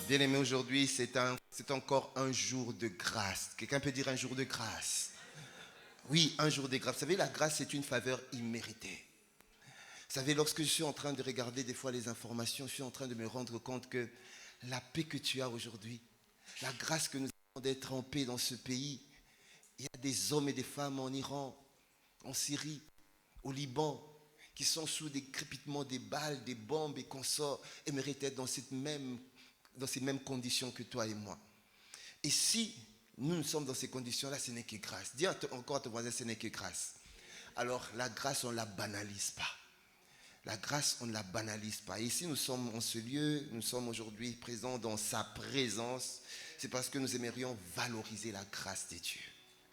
Bien-aimé, aujourd'hui, c'est encore un jour de grâce. Quelqu'un peut dire un jour de grâce? Oui, un jour de grâce. Vous savez, la grâce, c'est une faveur imméritée. Vous savez, lorsque je suis en train de regarder des fois les informations, je suis en train de me rendre compte que la paix que tu as aujourd'hui, la grâce que nous avons d'être en paix dans ce pays, il y a des hommes et des femmes en Iran, en Syrie, au Liban, qui sont sous des crépitements des balles, des bombes et consorts, et méritent être dans ces mêmes conditions que toi et moi. Et si nous sommes dans ces conditions-là, ce n'est que grâce. Dis encore à ton voisin, ce n'est que grâce. Alors la grâce, on ne la banalise pas. La grâce, on ne la banalise pas. Et ici, nous sommes en ce lieu, nous sommes aujourd'hui présents dans sa présence. C'est parce que nous aimerions valoriser la grâce de Dieu.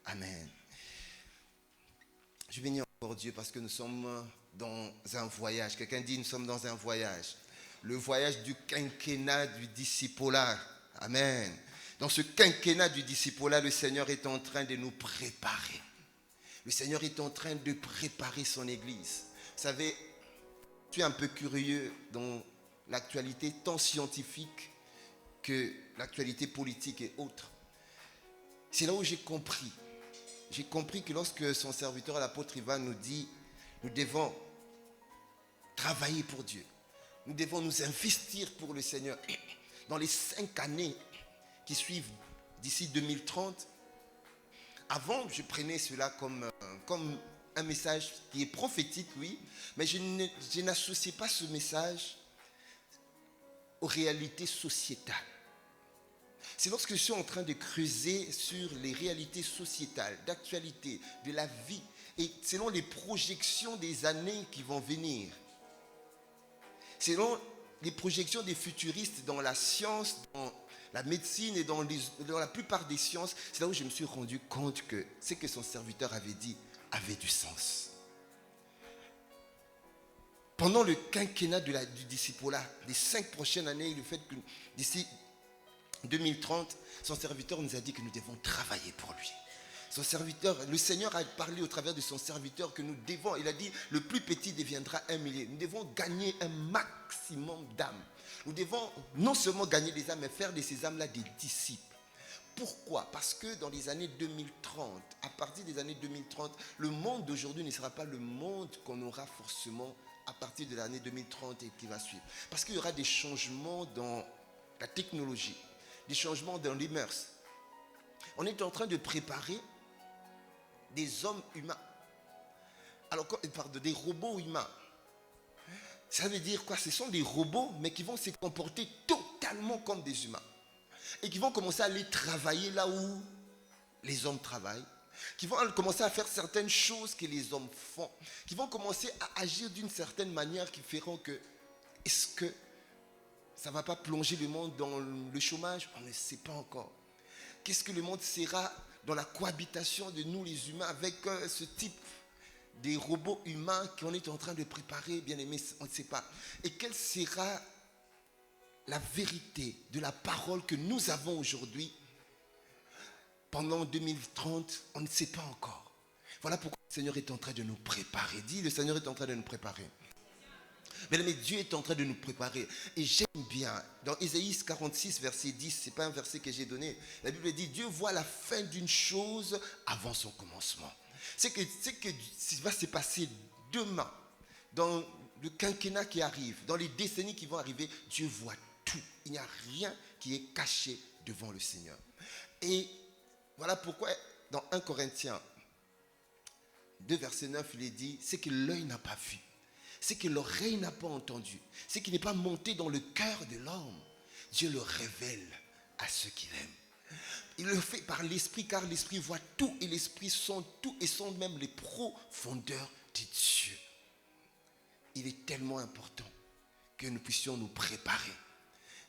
Amen. Je bénis encore Dieu parce que nous sommes dans un voyage. Quelqu'un dit, nous sommes dans un voyage. Le voyage du quinquennat du discipolat. Amen. Dans ce quinquennat du discipolat, le Seigneur est en train de nous préparer. Le Seigneur est en train de préparer son Église. Vous savez, je suis un peu curieux dans l'actualité tant scientifique que l'actualité politique et autres. C'est là où j'ai compris. J'ai compris que lorsque son serviteur, l'apôtre Ivan, nous dit, nous devons travailler pour Dieu. Nous devons nous investir pour le Seigneur. Dans les 5 années qui suivent d'ici 2030, avant, je prenais cela comme un message qui est prophétique, oui, mais je n'associais pas ce message aux réalités sociétales. C'est lorsque je suis en train de creuser sur les réalités sociétales, d'actualité, de la vie, et selon les projections des années qui vont venir, selon les projections des futuristes dans la science, dans la médecine et dans la plupart des sciences, c'est là où je me suis rendu compte que ce que son serviteur avait dit avait du sens. Pendant le quinquennat du discipolat, les 5 prochaines années, le fait que d'ici 2030, son serviteur nous a dit que nous devons travailler pour lui. Son serviteur, le Seigneur a parlé au travers de son serviteur que nous devons, il a dit, le plus petit deviendra 1 millier. Nous devons gagner un maximum d'âmes. Nous devons non seulement gagner des âmes, mais faire de ces âmes-là des disciples. Pourquoi? Parce que dans les années 2030, à partir des années 2030, le monde d'aujourd'hui ne sera pas le monde qu'on aura forcément à partir de l'année 2030 et qui va suivre. Parce qu'il y aura des changements dans la technologie, des changements dans les mœurs. On est en train de préparer des hommes humains. Alors, pardon, des robots humains. Ça veut dire quoi? Ce sont des robots, mais qui vont se comporter totalement comme des humains. Et qui vont commencer à aller travailler là où les hommes travaillent. Qui vont commencer à faire certaines choses que les hommes font. Qui vont commencer à agir d'une certaine manière qui feront que... Est-ce que ça ne va pas plonger le monde dans le chômage? On ne sait pas encore. Qu'est-ce que le monde sera dans la cohabitation de nous les humains avec ce type de robots humains qu'on est en train de préparer, bien aimé, on ne sait pas. Et quelle sera la vérité de la parole que nous avons aujourd'hui pendant 2030, on ne sait pas encore. Voilà pourquoi le Seigneur est en train de nous préparer. Dis, le Seigneur est en train de nous préparer. Mais Dieu est en train de nous préparer. Et j'aime bien, dans Ésaïe 46, verset 10, ce n'est pas un verset que j'ai donné. La Bible dit, Dieu voit la fin d'une chose avant son commencement. C'est que ce qui va se passer demain, dans le quinquennat qui arrive, dans les décennies qui vont arriver, Dieu voit tout. Il n'y a rien qui est caché devant le Seigneur. Et voilà pourquoi, dans 1 Corinthiens 2, verset 9, il est dit, c'est que l'œil n'a pas vu. C'est que l'oreille n'a pas entendu. C'est qu'il n'est pas monté dans le cœur de l'homme. Dieu le révèle à ceux qu'il aime. Il le fait par l'esprit, car l'esprit voit tout et l'esprit sonde tout et sonde même les profondeurs de Dieu. Il est tellement important que nous puissions nous préparer.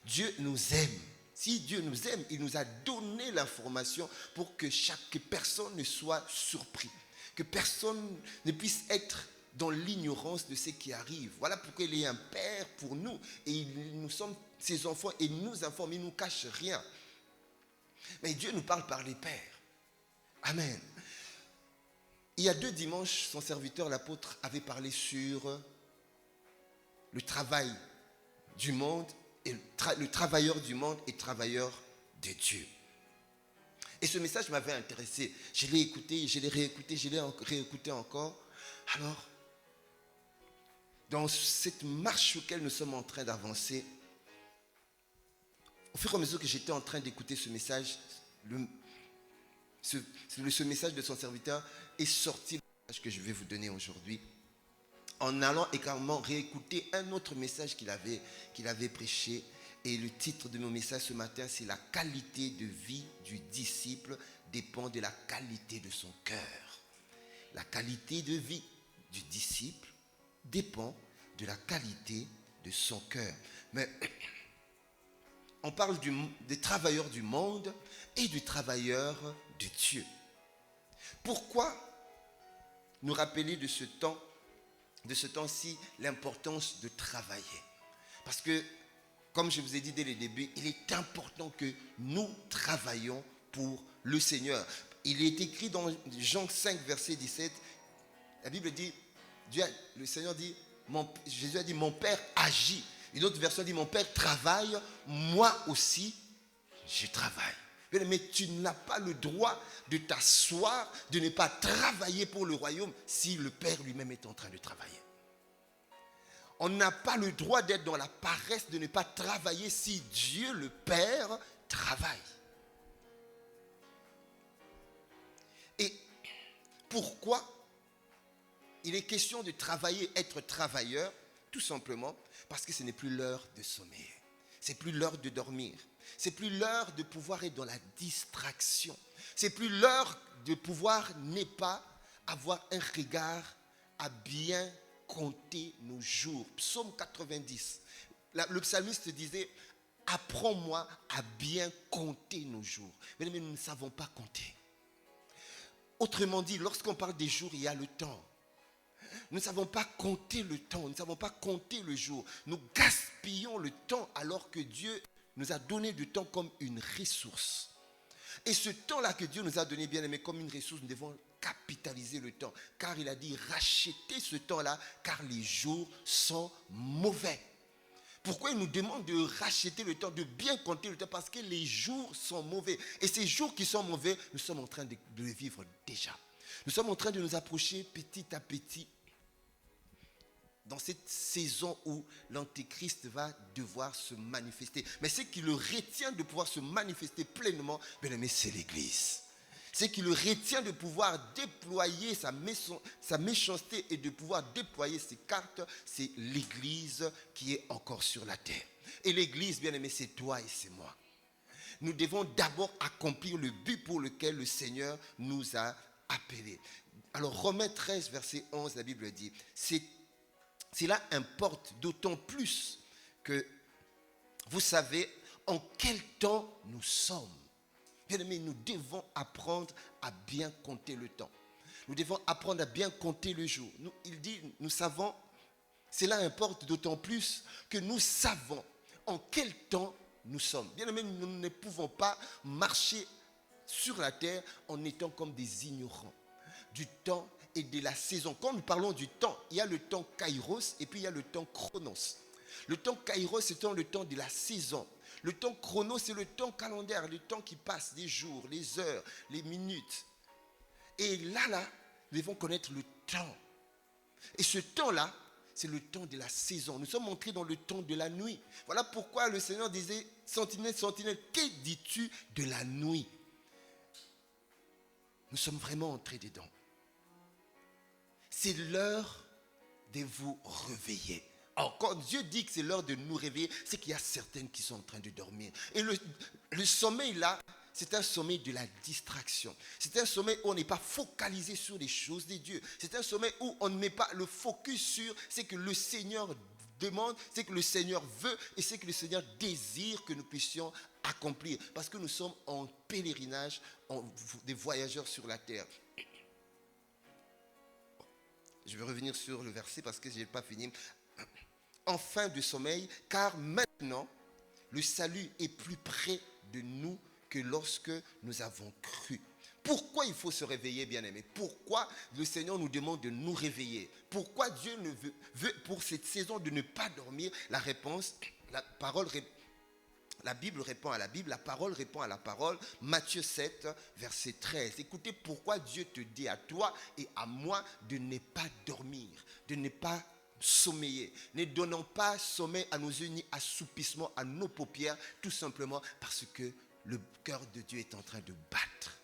Dieu nous aime. Si Dieu nous aime, il nous a donné l'information pour que chaque personne ne soit surpris. Que personne ne puisse être dans l'ignorance de ce qui arrive. Voilà pourquoi il est un père pour nous. Et nous sommes ses enfants et il nous informe, il ne nous cache rien. Mais Dieu nous parle par les pères. Amen. Il y a 2 dimanches, son serviteur, l'apôtre, avait parlé sur le travail du monde le travailleur du monde est travailleur de Dieu. Et ce message m'avait intéressé. Je l'ai écouté, je l'ai réécouté, je l'ai réécouté encore. Alors, dans cette marche sur laquelle nous sommes en train d'avancer, au fur et à mesure que j'étais en train d'écouter ce message, ce message de son serviteur est sorti le message que je vais vous donner aujourd'hui, en allant également réécouter un autre message qu'il avait prêché. Et le titre de mon message ce matin, c'est « La qualité de vie du disciple dépend de la qualité de son cœur ». La qualité de vie du disciple dépend de la qualité de son cœur. Mais on parle des travailleurs du monde et du travailleur de Dieu. Pourquoi nous rappeler de ce temps-ci, l'importance de travailler? Parce que, comme je vous ai dit dès le début, il est important que nous travaillions pour le Seigneur. Il est écrit dans Jean 5, verset 17, la Bible dit, le Seigneur dit, Jésus a dit, mon Père agit. Une autre version dit, mon Père travaille, moi aussi, je travaille. Mais tu n'as pas le droit de t'asseoir, de ne pas travailler pour le royaume si le Père lui-même est en train de travailler. On n'a pas le droit d'être dans la paresse, de ne pas travailler si Dieu, le Père, travaille. Et pourquoi il est question de travailler, être travailleur? Tout simplement parce que ce n'est plus l'heure de sommeil. C'est plus l'heure de dormir. C'est plus l'heure de pouvoir être dans la distraction. C'est plus l'heure de pouvoir ne pas avoir un regard à bien compter nos jours. Psaume 90. Le psalmiste disait, apprends-moi à bien compter nos jours. Mais nous ne savons pas compter. Autrement dit, lorsqu'on parle des jours, il y a le temps. Nous ne savons pas compter le temps, nous ne savons pas compter le jour. Nous gaspillons le temps alors que Dieu nous a donné du temps comme une ressource. Et ce temps-là que Dieu nous a donné, bien aimé, comme une ressource, nous devons capitaliser le temps. Car il a dit, rachetez ce temps-là, car les jours sont mauvais. Pourquoi il nous demande de racheter le temps, de bien compter le temps? Parce que les jours sont mauvais. Et ces jours qui sont mauvais, nous sommes en train de les vivre déjà. Nous sommes en train de nous approcher petit à petit dans cette saison où l'Antéchrist va devoir se manifester. Mais ce qui le retient de pouvoir se manifester pleinement, bien aimé, c'est l'Église. Ce qui le retient de pouvoir déployer sa méchanceté et de pouvoir déployer ses cartes, c'est l'Église qui est encore sur la terre. Et l'Église, bien aimé, c'est toi et c'est moi. Nous devons d'abord accomplir le but pour lequel le Seigneur nous a appelés. Alors Romains 13, verset 11, la Bible dit, cela importe d'autant plus que vous savez en quel temps nous sommes. Bien aimés, nous devons apprendre à bien compter le temps. Nous devons apprendre à bien compter le jour. Il dit, nous savons, cela importe d'autant plus que nous savons en quel temps nous sommes. Bien aimés, nous ne pouvons pas marcher sur la terre en étant comme des ignorants du temps et de la saison. Quand nous parlons du temps, il y a le temps kairos et puis il y a le temps chronos. Le temps kairos, c'est le temps de la saison. Le temps chronos, c'est le temps calendaire, le temps qui passe, les jours, les heures, les minutes. Et là, nous devons connaître le temps. Et ce temps-là, c'est le temps de la saison. Nous sommes entrés dans le temps de la nuit. Voilà pourquoi le Seigneur disait, sentinelle, sentinelle, que dis-tu de la nuit? Nous sommes vraiment entrés dedans. C'est l'heure de vous réveiller. Alors, quand Dieu dit que c'est l'heure de nous réveiller, c'est qu'il y a certaines qui sont en train de dormir. Et le sommeil là, c'est un sommeil de la distraction. C'est un sommeil où on n'est pas focalisé sur les choses de Dieu. C'est un sommeil où on ne met pas le focus sur ce que le Seigneur demande, ce que le Seigneur veut et ce que le Seigneur désire que nous puissions accomplir. Parce que nous sommes en pèlerinage, des voyageurs sur la terre. Je vais revenir sur le verset parce que je n'ai pas fini. En fin de sommeil, car maintenant, le salut est plus près de nous que lorsque nous avons cru. Pourquoi il faut se réveiller, bien-aimés? Pourquoi le Seigneur nous demande de nous réveiller? Pourquoi Dieu veut pour cette saison de ne pas dormir? La réponse La parole, la Bible répond à la Bible, la parole répond à la parole. Matthieu 7, verset 13. Écoutez pourquoi Dieu te dit à toi et à moi de ne pas dormir, de ne pas sommeiller. Ne donnons pas sommeil à nos yeux ni assoupissement à nos paupières, tout simplement parce que le cœur de Dieu est en train de battre.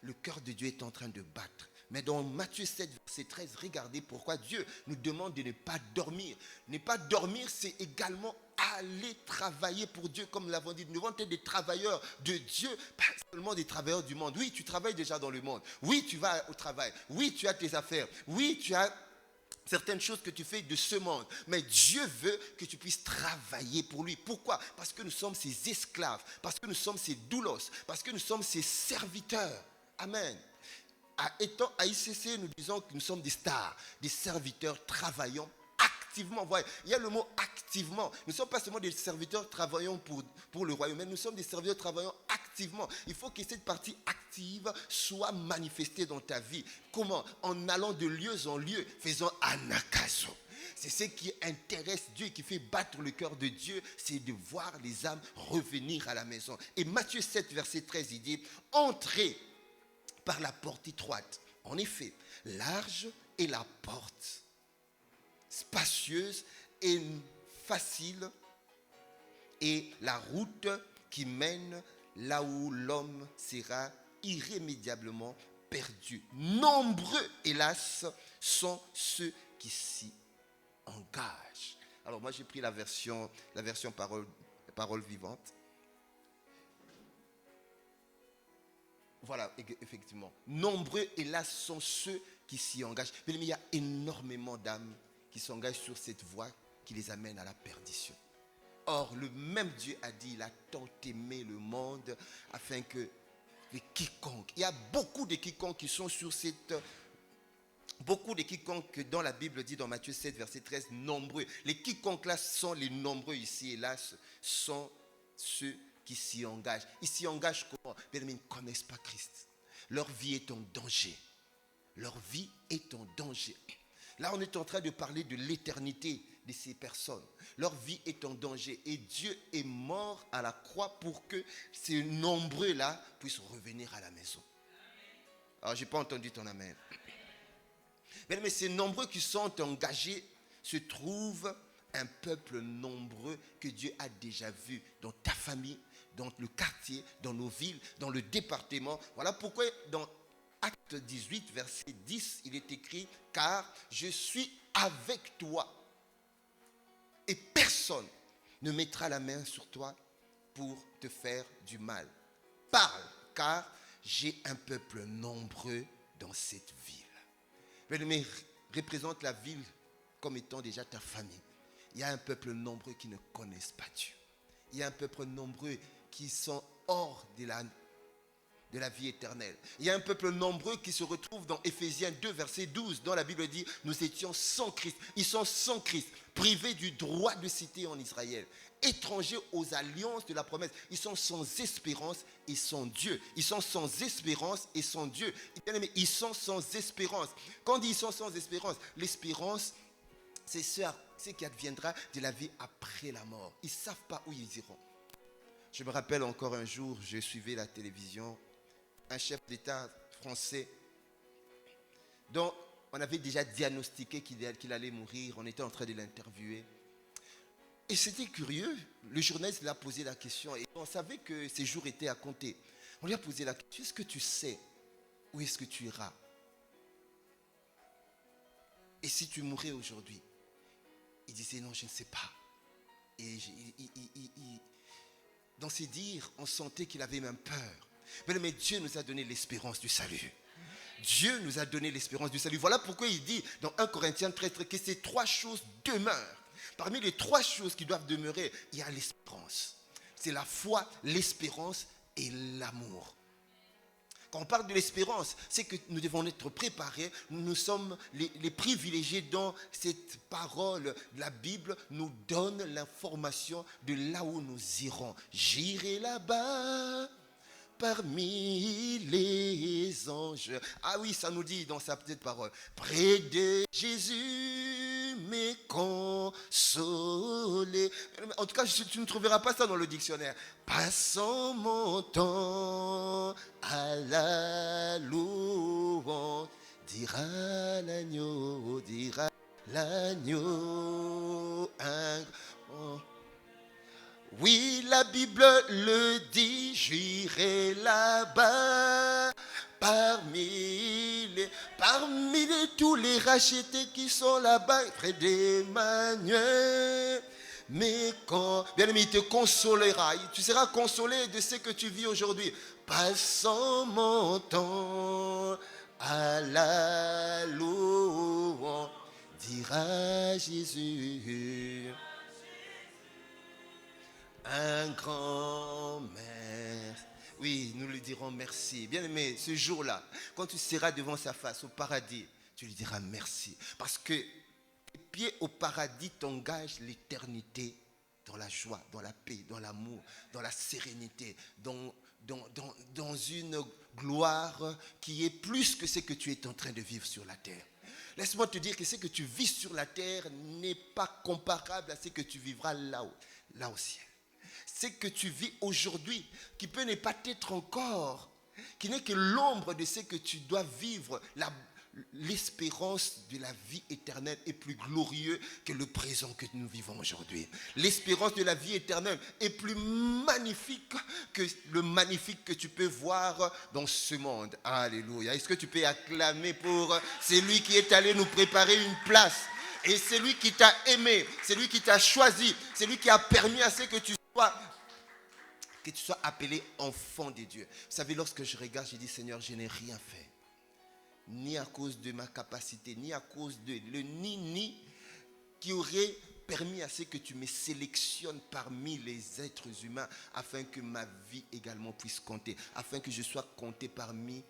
Le cœur de Dieu est en train de battre. Mais dans Matthieu 7, verset 13, regardez pourquoi Dieu nous demande de ne pas dormir. Ne pas dormir, c'est également aller travailler pour Dieu, comme nous l'avons dit. Nous devons être des travailleurs de Dieu, pas seulement des travailleurs du monde. Oui, tu travailles déjà dans le monde. Oui, tu vas au travail. Oui, tu as tes affaires. Oui, tu as certaines choses que tu fais de ce monde. Mais Dieu veut que tu puisses travailler pour lui. Pourquoi? Parce que nous sommes ses esclaves. Parce que nous sommes ses doulos. Parce que nous sommes ses serviteurs. Amen. À ICC, nous disons que nous sommes des stars, des serviteurs travaillant activement. Voyez, il y a le mot activement. Nous ne sommes pas seulement des serviteurs travaillant pour le royaume, mais nous sommes des serviteurs travaillant activement. Il faut que cette partie active soit manifestée dans ta vie. Comment? En allant de lieu en lieu, faisant anakazo. C'est ce qui intéresse Dieu, qui fait battre le cœur de Dieu, c'est de voir les âmes revenir à la maison. Et Matthieu 7, verset 13, il dit, entrez par la porte étroite. En effet, large est la porte, spacieuse et facile est la route qui mène là où l'homme sera irrémédiablement perdu. Nombreux, hélas, sont ceux qui s'y engagent. Alors moi j'ai pris la version parole vivante. Voilà, effectivement. Nombreux, hélas, sont ceux qui s'y engagent. Mais il y a énormément d'âmes qui s'engagent sur cette voie qui les amène à la perdition. Or, le même Dieu a dit, il a tant aimé le monde afin que les quiconques, il y a beaucoup de quiconques qui sont sur cette... Beaucoup de quiconques dans la Bible dit dans Matthieu 7, verset 13, nombreux. Les quiconques là sont les nombreux ici, hélas, sont ceux qui s'y engagent. Ils s'y engagent comment? Bien, ils ne connaissent pas Christ. Leur vie est en danger. Leur vie est en danger. Là, on est en train de parler de l'éternité de ces personnes. Leur vie est en danger. Et Dieu est mort à la croix pour que ces nombreux-là puissent revenir à la maison. Alors, je n'ai pas entendu ton amen. Mais ces nombreux qui sont engagés se trouvent un peuple nombreux que Dieu a déjà vu dans ta famille, dans le quartier, dans nos villes, dans le département. Voilà pourquoi dans Acte 18, verset 10, il est écrit « Car je suis avec toi et personne ne mettra la main sur toi pour te faire du mal. Parle, car j'ai un peuple nombreux dans cette ville. » Mais représente la ville comme étant déjà ta famille. Il y a un peuple nombreux qui ne connaissent pas Dieu. Il y a un peuple nombreux qui sont hors de la vie éternelle. Il y a un peuple nombreux qui se retrouve dans Éphésiens 2, verset 12, dont la Bible dit, nous étions sans Christ. Ils sont sans Christ, privés du droit de cité en Israël, étrangers aux alliances de la promesse. Ils sont sans espérance et sans Dieu. Ils sont sans espérance et sans Dieu. Ils sont sans espérance. Quand on dit ils sont sans espérance, l'espérance, c'est ce qui adviendra de la vie après la mort. Ils ne savent pas où ils iront. Je me rappelle encore un jour, je suivais la télévision, un chef d'État français dont on avait déjà diagnostiqué qu'il allait mourir. On était en train de l'interviewer. Et c'était curieux. Le journaliste lui a posé la question et on savait que ses jours étaient à compter. On lui a posé la question, est-ce que tu sais où est-ce que tu iras? Et si tu mourais aujourd'hui? Il disait non, je ne sais pas. Et dans ses dires, on sentait qu'il avait même peur. Mais Dieu nous a donné l'espérance du salut. Dieu nous a donné l'espérance du salut. Voilà pourquoi il dit dans 1 Corinthiens 13 que ces trois choses demeurent. Parmi les trois choses qui doivent demeurer, il y a l'espérance. C'est la foi, l'espérance et l'amour. Quand on parle de l'espérance, c'est que nous devons être préparés. Nous sommes les privilégiés dont cette parole de la Bible nous donne l'information de là où nous irons. J'irai là-bas parmi les anges. Ah oui, ça nous dit dans sa petite parole. Près de Jésus, m'aimer, consoler. En tout cas, tu ne trouveras pas ça dans le dictionnaire. Passant mon temps à la louange, dira l'agneau, un grand. Oui, la Bible le dit, j'irai là-bas, parmi tous les rachetés qui sont là-bas, près d'Emmanuel. Mais quand, bien aimé, il te consolera, tu seras consolé de ce que tu vis aujourd'hui. Passant mon temps à la louange, dira Jésus. Un grand merci. Oui, nous lui dirons merci. Bien aimé, ce jour-là, quand tu seras devant sa face au paradis, tu lui diras merci. Parce que tes pieds au paradis t'engagent l'éternité dans la joie, dans la paix, dans l'amour, dans la sérénité, dans une gloire qui est plus que ce que tu es en train de vivre sur la terre. Laisse-moi te dire que ce que tu vis sur la terre n'est pas comparable à ce que tu vivras là au ciel. Ce que tu vis aujourd'hui, qui peut ne pas être encore, qui n'est que l'ombre de ce que tu dois vivre, l'espérance de la vie éternelle est plus glorieux que le présent que nous vivons aujourd'hui. L'espérance de la vie éternelle est plus magnifique que le magnifique que tu peux voir dans ce monde. Alléluia. Est-ce que tu peux acclamer pour celui qui est allé nous préparer une place? Et c'est lui qui t'a aimé, c'est lui qui t'a choisi, c'est lui qui a permis à ce que tu sois appelé enfant de Dieu. Vous savez, lorsque je regarde, je dis, Seigneur, je n'ai rien fait. Ni à cause de ma capacité, ni à cause de ni qui aurait permis à ce que tu me sélectionnes parmi les êtres humains afin que ma vie également puisse compter, afin que je sois compté parmi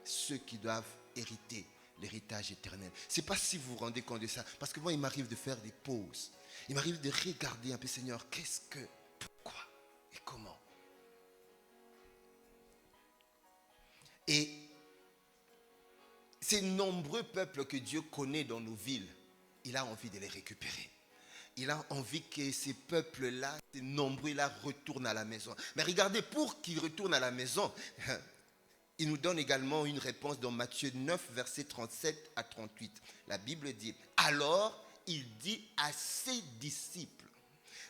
ceux qui doivent hériter l'héritage éternel. Je ne sais pas si vous vous rendez compte de ça, parce que moi, il m'arrive de faire des pauses. Il m'arrive de regarder un peu, Seigneur, pourquoi et comment. Et ces nombreux peuples que Dieu connaît dans nos villes, il a envie de les récupérer. Il a envie que ces peuples-là, ces nombreux-là, retournent à la maison. Mais regardez, pour qu'ils retournent à la maison, il nous donne également une réponse dans Matthieu 9, versets 37 à 38. La Bible dit, alors il dit à ses disciples,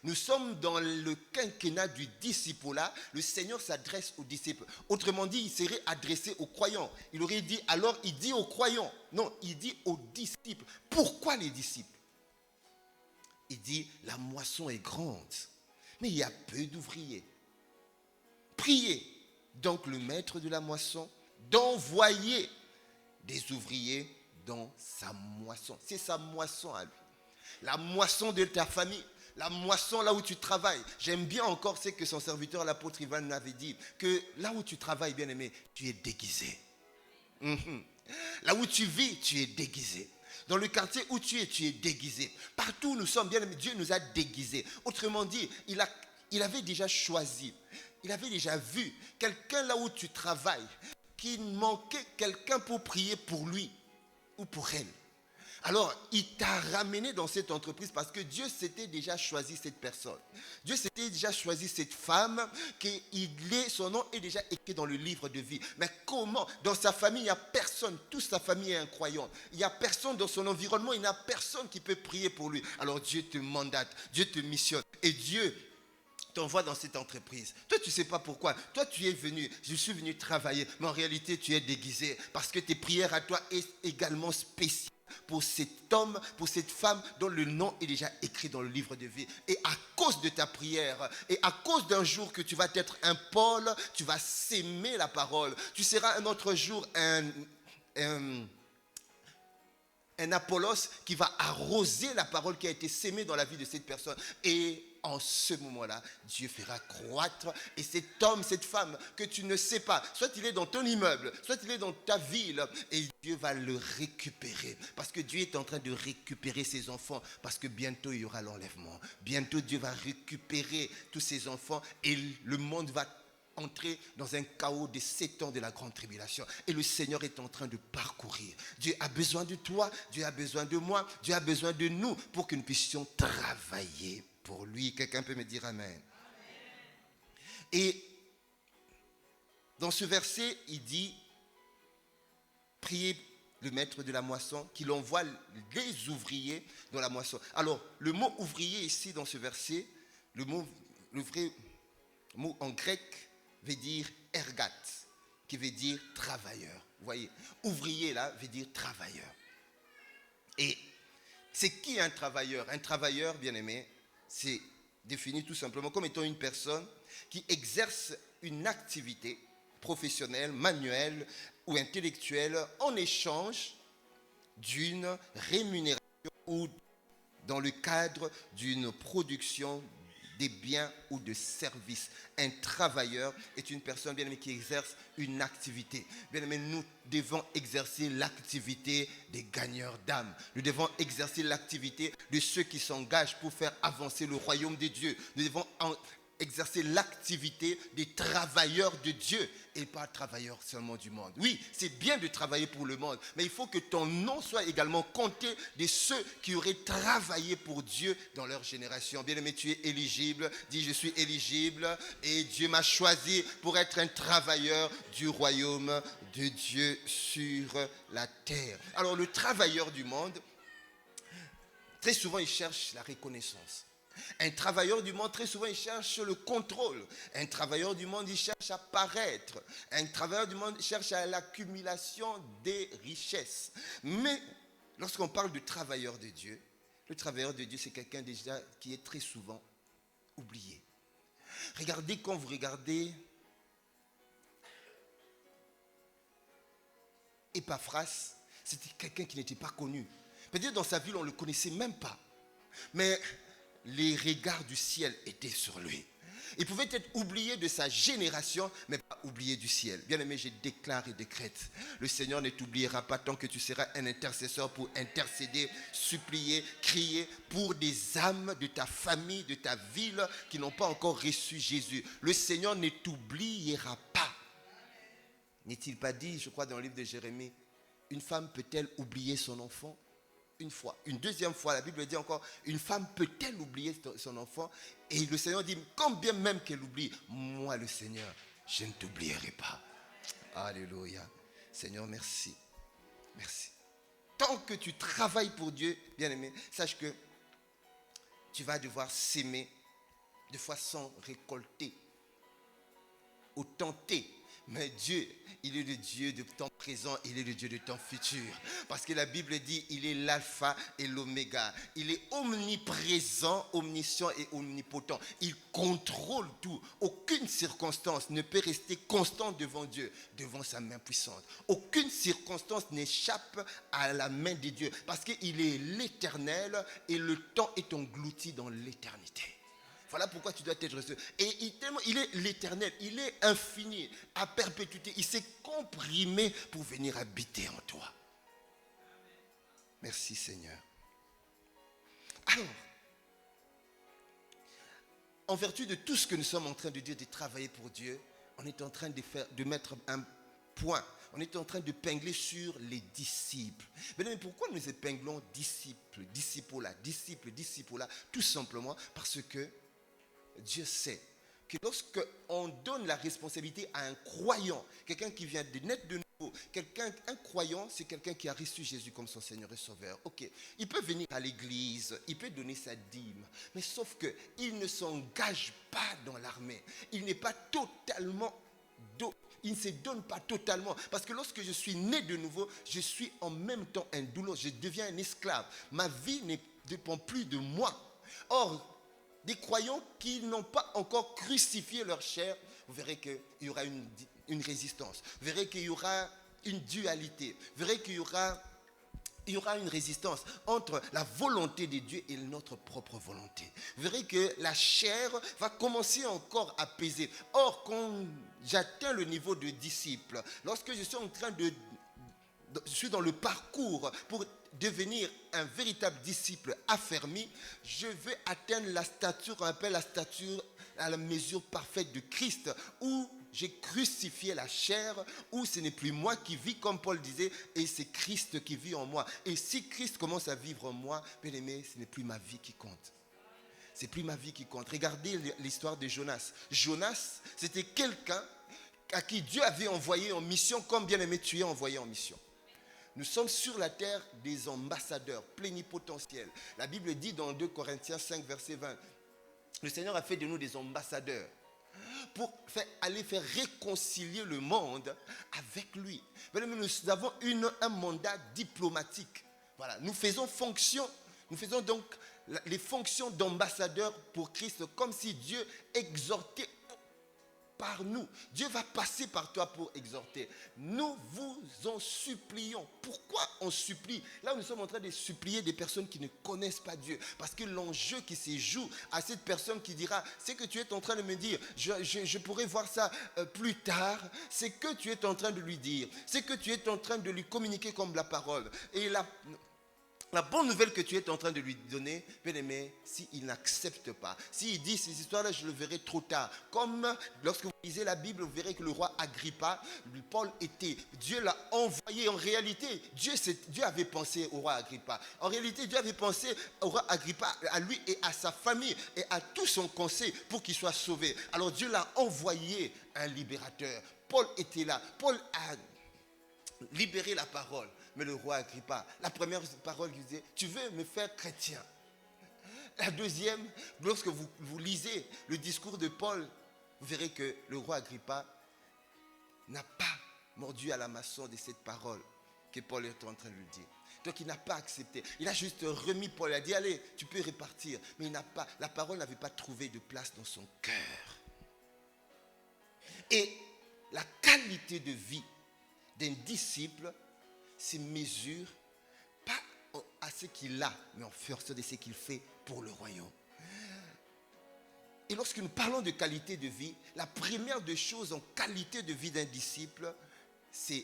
nous sommes dans le quinquennat du discipulat, le Seigneur s'adresse aux disciples. Autrement dit, il serait adressé aux croyants. Il aurait dit, alors il dit aux croyants. Non, il dit aux disciples. Pourquoi les disciples? Il dit, la moisson est grande, mais il y a peu d'ouvriers. Priez donc le maître de la moisson d'envoyer des ouvriers dans sa moisson. C'est sa moisson à lui. La moisson de ta famille. La moisson là où tu travailles. J'aime bien encore ce que son serviteur, l'apôtre Ivan, m'avait dit. Que là où tu travailles, bien aimé, tu es déguisé. Là où tu vis, tu es déguisé. Dans le quartier où tu es déguisé. Partout où nous sommes, bien aimé, Dieu nous a déguisés. Autrement dit, il avait déjà choisi. Il avait déjà vu quelqu'un là où tu travailles. Qu'il manquait quelqu'un pour prier pour lui ou pour elle. Alors, il t'a ramené dans cette entreprise parce que Dieu s'était déjà choisi cette personne. Dieu s'était déjà choisi cette femme, son nom est déjà écrit dans le livre de vie. Mais comment? Dans sa famille, il n'y a personne. Toute sa famille est incroyante. Il n'y a personne dans son environnement. Il n'y a personne qui peut prier pour lui. Alors, Dieu te mandate, Dieu te missionne. Et Dieu t'envoie dans cette entreprise. Toi, tu ne sais pas pourquoi. Toi, tu es venu, je suis venu travailler. Mais en réalité, tu es déguisé parce que tes prières à toi sont également spéciales. Pour cet homme, pour cette femme dont le nom est déjà écrit dans le livre de vie. Et à cause de ta prière, et à cause d'un jour que tu vas être un Paul, tu vas s'aimer la parole. Tu seras un autre jour un Apollos qui va arroser la parole qui a été sémée dans la vie de cette personne. Et en ce moment-là, Dieu fera croître. Et cet homme, cette femme que tu ne sais pas, soit il est dans ton immeuble, soit il est dans ta ville, et Dieu va le récupérer. Parce que Dieu est en train de récupérer ses enfants. Parce que bientôt, il y aura l'enlèvement. Bientôt, Dieu va récupérer tous ses enfants et le monde va entrer dans un chaos de 7 ans de la grande tribulation. Et le Seigneur est en train de parcourir. Dieu a besoin de toi, Dieu a besoin de moi, Dieu a besoin de nous pour que nous puissions travailler pour lui. Quelqu'un peut me dire amen. Et dans ce verset, il dit, priez le maître de la moisson, qu'il envoie les ouvriers dans la moisson. Alors, le mot ouvrier ici dans ce verset, le vrai mot en grec veut dire ergat, qui veut dire travailleur. Vous voyez, ouvrier là veut dire travailleur. Et c'est qui un travailleur? Un travailleur, bien aimé, c'est défini tout simplement comme étant une personne qui exerce une activité professionnelle, manuelle ou intellectuelle en échange d'une rémunération ou dans le cadre d'une production des biens ou de services. Un travailleur est une personne, bien aimé, qui exerce une activité. Bien aimé, nous devons exercer l'activité des gagneurs d'âme. Nous devons exercer l'activité de ceux qui s'engagent pour faire avancer le royaume de Dieu. Nous devons exercer l'activité des travailleurs de Dieu et pas travailleurs seulement du monde. Oui, c'est bien de travailler pour le monde, mais il faut que ton nom soit également compté de ceux qui auraient travaillé pour Dieu dans leur génération. Bien aimé, tu es éligible. Dis, je suis éligible et Dieu m'a choisi pour être un travailleur du royaume de Dieu sur la terre. Alors le travailleur du monde, très souvent il cherche la reconnaissance. Un travailleur du monde, très souvent, il cherche le contrôle. Un travailleur du monde, il cherche à paraître. Un travailleur du monde cherche à l'accumulation des richesses. Mais lorsqu'on parle du travailleur de Dieu, le travailleur de Dieu, c'est quelqu'un déjà qui est très souvent oublié. Regardez, quand vous regardez Épaphras, c'était quelqu'un qui n'était pas connu. Peut-être dans sa ville, on ne le connaissait même pas. Mais les regards du ciel étaient sur lui. Il pouvait être oublié de sa génération, mais pas oublié du ciel. Bien aimé, je déclare et décrète, le Seigneur ne t'oubliera pas tant que tu seras un intercesseur pour intercéder, supplier, crier pour des âmes de ta famille, de ta ville qui n'ont pas encore reçu Jésus. Le Seigneur ne t'oubliera pas. N'est-il pas dit, je crois dans le livre de Jérémie, une femme peut-elle oublier son enfant? Une fois. Une deuxième fois, la Bible dit encore, une femme peut-elle oublier son enfant? Et le Seigneur dit, quand bien même qu'elle oublie, moi le Seigneur, je ne t'oublierai pas. Alléluia. Seigneur, merci. Merci. Tant que tu travailles pour Dieu, bien aimé, sache que tu vas devoir s'aimer, des fois sans récolter ou tenter. Mais Dieu, il est le Dieu de temps présent, il est le Dieu de temps futur. Parce que la Bible dit, il est l'alpha et l'oméga. Il est omniprésent, omniscient et omnipotent. Il contrôle tout. Aucune circonstance ne peut rester constante devant Dieu, devant sa main puissante. Aucune circonstance n'échappe à la main de Dieu. Parce qu'il est l'éternel et le temps est englouti dans l'éternité. Voilà pourquoi tu dois être reçu. Et il est l'éternel, il est infini, à perpétuité. Il s'est comprimé pour venir habiter en toi. Merci Seigneur. Alors, en vertu de tout ce que nous sommes en train de dire, de travailler pour Dieu, on est en train de mettre un point. On est en train de pingler sur les disciples. Mais pourquoi nous épinglons disciples, disciples? Tout simplement parce que Dieu sait que lorsqu'on donne la responsabilité à un croyant, quelqu'un qui vient de naître de nouveau, un croyant, c'est quelqu'un qui a reçu Jésus comme son Seigneur et Sauveur. Ok, il peut venir à l'église, il peut donner sa dîme, mais sauf qu'il ne s'engage pas dans l'armée. Il n'est pas totalement il ne se donne pas totalement. Parce que lorsque je suis né de nouveau, je suis en même temps un douloureux. Je deviens un esclave. Ma vie ne dépend plus de moi. Or, des croyants qui n'ont pas encore crucifié leur chair, vous verrez qu'il y aura une résistance. Vous verrez qu'il y aura une dualité. Vous verrez qu'il y aura une résistance entre la volonté de Dieu et notre propre volonté. Vous verrez que la chair va commencer encore à peser. Or, quand j'atteins le niveau de disciple, lorsque je suis en train je suis dans le parcours pour devenir un véritable disciple affermi, je vais atteindre la stature, on appelle la stature à la mesure parfaite de Christ, où j'ai crucifié la chair, où ce n'est plus moi qui vis, comme Paul disait, et c'est Christ qui vit en moi. Et si Christ commence à vivre en moi, bien aimé, ce n'est plus ma vie qui compte. C'est plus ma vie qui compte. Regardez l'histoire de Jonas. Jonas, c'était quelqu'un à qui Dieu avait envoyé en mission, comme bien aimé tu es envoyé en mission. Nous sommes sur la terre des ambassadeurs plénipotentiels. La Bible dit dans 2 Corinthiens 5, verset 20, le Seigneur a fait de nous des ambassadeurs pour aller faire réconcilier le monde avec lui. Nous avons un mandat diplomatique. Voilà, nous faisons donc les fonctions d'ambassadeurs pour Christ, comme si Dieu exhortait par nous. Dieu va passer par toi pour exhorter. Nous vous en supplions. Pourquoi on supplie? Là, nous sommes en train de supplier des personnes qui ne connaissent pas Dieu. Parce que l'enjeu qui se joue à cette personne qui dira, c'est que tu es en train de me dire, je pourrais voir ça plus tard. C'est que tu es en train de lui dire. C'est que tu es en train de lui communiquer comme la parole. Et la bonne nouvelle que tu es en train de lui donner, bien aimé, s'il n'accepte pas, s'il dit ces histoires-là, je le verrai trop tard. Comme lorsque vous lisez la Bible, vous verrez que le roi Agrippa, Dieu l'a envoyé. En réalité, Dieu avait pensé au roi Agrippa. En réalité, Dieu avait pensé au roi Agrippa, à lui et à sa famille et à tout son conseil pour qu'il soit sauvé. Alors Dieu l'a envoyé un libérateur. Paul était là. Paul a libéré la parole. Mais le roi Agrippa, la première parole qu'il disait, tu veux me faire chrétien. La deuxième, lorsque vous lisez le discours de Paul, vous verrez que le roi Agrippa n'a pas mordu à la maçon de cette parole que Paul est en train de lui dire. Donc il n'a pas accepté. Il a juste remis Paul. Il a dit, allez, tu peux repartir. Mais la parole n'avait pas trouvé de place dans son cœur. Et la qualité de vie d'un disciple se mesure pas à ce qu'il a, mais en fonction de ce qu'il fait pour le royaume. Et lorsque nous parlons de qualité de vie, la première des choses en qualité de vie d'un disciple, c'est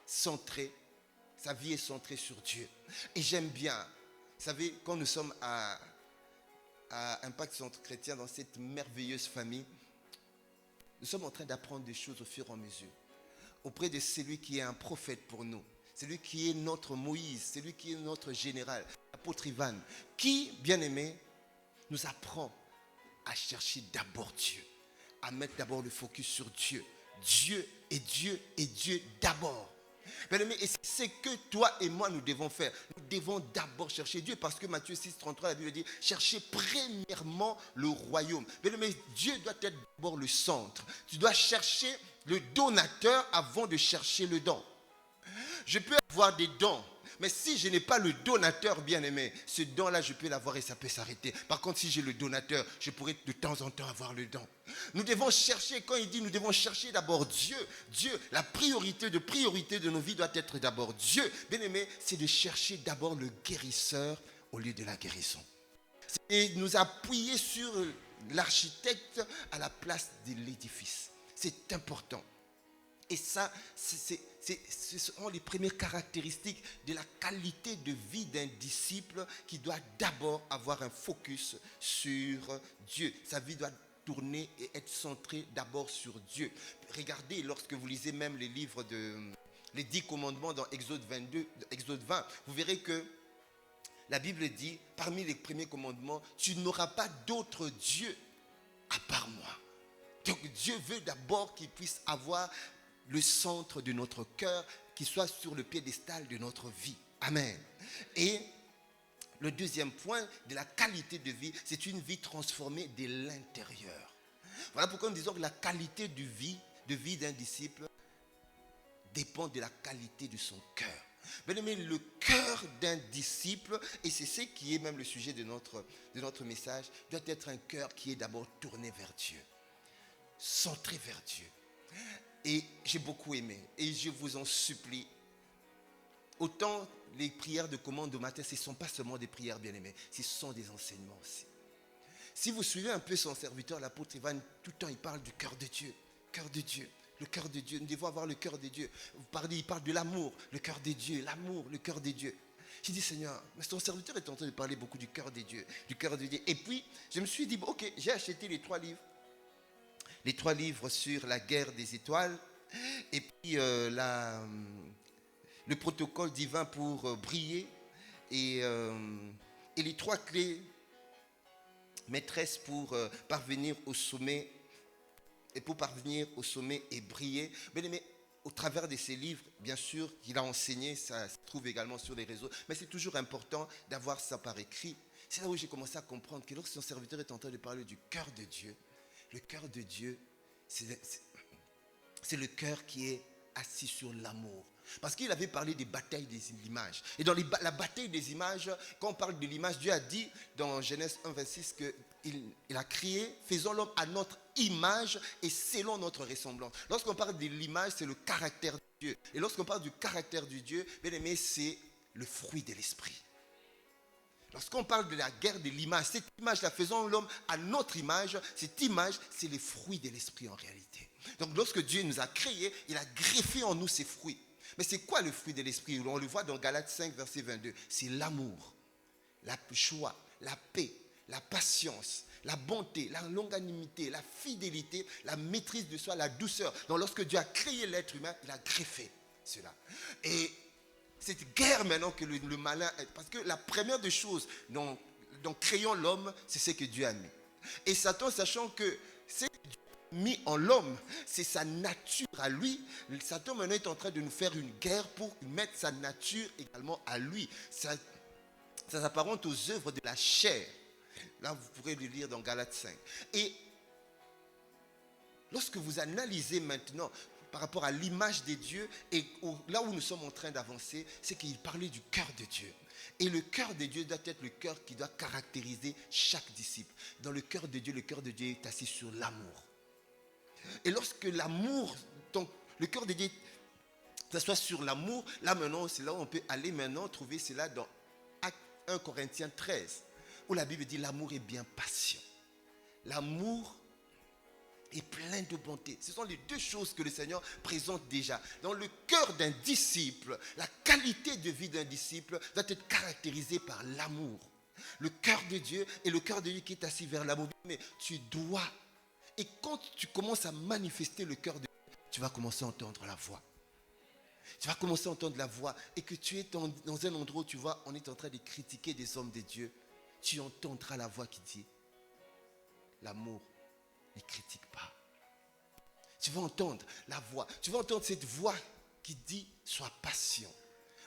centré. Sa vie est centrée sur Dieu. Et j'aime bien, vous savez, quand nous sommes à Impact Centre Chrétien, dans cette merveilleuse famille, nous sommes en train d'apprendre des choses au fur et à mesure. Auprès de celui qui est un prophète pour nous. Celui qui est notre Moïse, celui qui est notre général, l'apôtre Ivan, qui, bien aimé, nous apprend à chercher d'abord Dieu, à mettre d'abord le focus sur Dieu. Dieu et Dieu et Dieu d'abord. Bien aimé, et c'est ce que toi et moi nous devons faire. Nous devons d'abord chercher Dieu, parce que Matthieu 6, 33, la Bible dit, cherchez premièrement le royaume. Bien aimé, Dieu doit être d'abord le centre. Tu dois chercher le donateur avant de chercher le don. Je peux avoir des dons, mais si je n'ai pas le donateur bien-aimé, ce don-là, je peux l'avoir et ça peut s'arrêter. Par contre, si j'ai le donateur, je pourrais de temps en temps avoir le don. Nous devons chercher, quand il dit, nous devons chercher d'abord Dieu. Dieu, la priorité de nos vies doit être d'abord Dieu. Bien-aimé, c'est de chercher d'abord le guérisseur au lieu de la guérison. Et nous appuyer sur l'architecte à la place de l'édifice. C'est important. Et ça, ce sont les premières caractéristiques de la qualité de vie d'un disciple qui doit d'abord avoir un focus sur Dieu. Sa vie doit tourner et être centrée d'abord sur Dieu. Regardez, lorsque vous lisez même les livres les 10 commandements dans Exode 20, vous verrez que la Bible dit, parmi les premiers commandements, tu n'auras pas d'autre Dieu à part moi. Donc Dieu veut d'abord qu'il puisse avoir le centre de notre cœur, qui soit sur le piédestal de notre vie. Amen. Et le deuxième point de la qualité de vie, c'est une vie transformée de l'intérieur. Voilà pourquoi nous disons que la qualité de vie d'un disciple dépend de la qualité de son cœur. Bien aimé, le cœur d'un disciple, et c'est ce qui est même le sujet de notre message, doit être un cœur qui est d'abord tourné vers Dieu, centré vers Dieu. Et j'ai beaucoup aimé, et je vous en supplie, autant les prières de commande de matin, ce ne sont pas seulement des prières bien-aimées, ce sont des enseignements aussi. Si vous suivez un peu son serviteur, l'apôtre Ivan, tout le temps il parle du cœur de Dieu, cœur de Dieu. Le cœur de Dieu, nous devons avoir le cœur de Dieu. Il parle de l'amour, le cœur de Dieu, l'amour, le cœur de Dieu. J'ai dit, Seigneur, mais ton serviteur est en train de parler beaucoup du cœur de Dieu, du cœur de Dieu. Et puis, je me suis dit, bon, ok, j'ai acheté les 3 livres. les 3 livres sur la guerre des étoiles, et puis le protocole divin pour briller, et les 3 clés maîtresses pour parvenir au sommet, et briller. Mais au travers de ces livres, bien sûr, qu'il a enseigné, ça se trouve également sur les réseaux, mais c'est toujours important d'avoir ça par écrit. C'est là où j'ai commencé à comprendre que lorsque son serviteur est en train de parler du cœur de Dieu, le cœur de Dieu, c'est le cœur qui est assis sur l'amour. Parce qu'il avait parlé des batailles des images. Et dans la bataille des images, quand on parle de l'image, Dieu a dit dans Genèse 1, 26 qu'il a créé, faisons l'homme à notre image et selon notre ressemblance. Lorsqu'on parle de l'image, c'est le caractère de Dieu. Et lorsqu'on parle du caractère de Dieu, bien aimé, c'est le fruit de l'esprit. Lorsqu'on parle de la guerre de l'image, cette image-là, faisons l'homme à notre image, cette image, c'est les fruits de l'esprit en réalité. Donc lorsque Dieu nous a créés, il a greffé en nous ses fruits. Mais c'est quoi le fruit de l'esprit? On le voit dans Galates 5, verset 22. C'est l'amour, la joie, la paix, la patience, la bonté, la longanimité, la fidélité, la maîtrise de soi, la douceur. Donc lorsque Dieu a créé l'être humain, il a greffé cela. Et cette guerre maintenant que le malin... Parce que la première des choses dans créant l'homme, c'est ce que Dieu a mis. Et Satan, sachant que c'est Dieu mis en l'homme, c'est sa nature à lui. Satan maintenant est en train de nous faire une guerre pour mettre sa nature également à lui. Ça s'apparente aux œuvres de la chair. Là, vous pourrez le lire dans Galates 5. Et lorsque vous analysez maintenant par rapport à l'image de Dieu et là où nous sommes en train d'avancer, c'est qu'il parlait du cœur de Dieu. Et le cœur de Dieu doit être le cœur qui doit caractériser chaque disciple. Dans le cœur de Dieu est assis sur l'amour. Et lorsque l'amour, donc le cœur de Dieu s'assoit sur l'amour, là maintenant, c'est là où on peut aller maintenant trouver cela dans 1 Corinthiens 13, où la Bible dit l'amour est bien patient. L'amour est plein de bonté. Ce sont les 2 choses que le Seigneur présente déjà. Dans le cœur d'un disciple, la qualité de vie d'un disciple doit être caractérisée par l'amour. Le cœur de Dieu et le cœur de Dieu qui est assis vers l'amour. Mais tu dois. Et quand tu commences à manifester le cœur de Dieu, tu vas commencer à entendre la voix. Tu vas commencer à entendre la voix et que tu es dans un endroit où tu vois, on est en train de critiquer des hommes de Dieu. Tu entendras la voix qui dit, l'amour ne critique pas. Tu vas entendre la voix. Tu vas entendre cette voix qui dit, sois patient.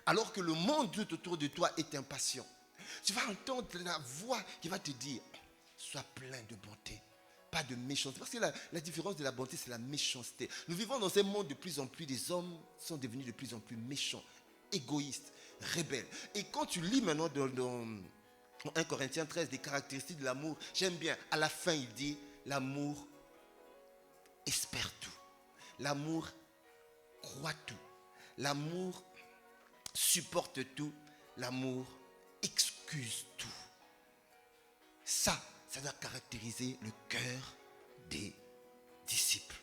Alors que le monde tout autour de toi est impatient. Tu vas entendre la voix qui va te dire, sois plein de bonté. Pas de méchanceté. Parce que la différence de la bonté, c'est la méchanceté. Nous vivons dans un monde de plus en plus, des hommes sont devenus de plus en plus méchants, égoïstes, rebelles. Et quand tu lis maintenant dans 1 Corinthiens 13, des caractéristiques de l'amour, j'aime bien, à la fin il dit, l'amour espère tout. L'amour croit tout. L'amour supporte tout. L'amour excuse tout. Ça doit caractériser le cœur des disciples.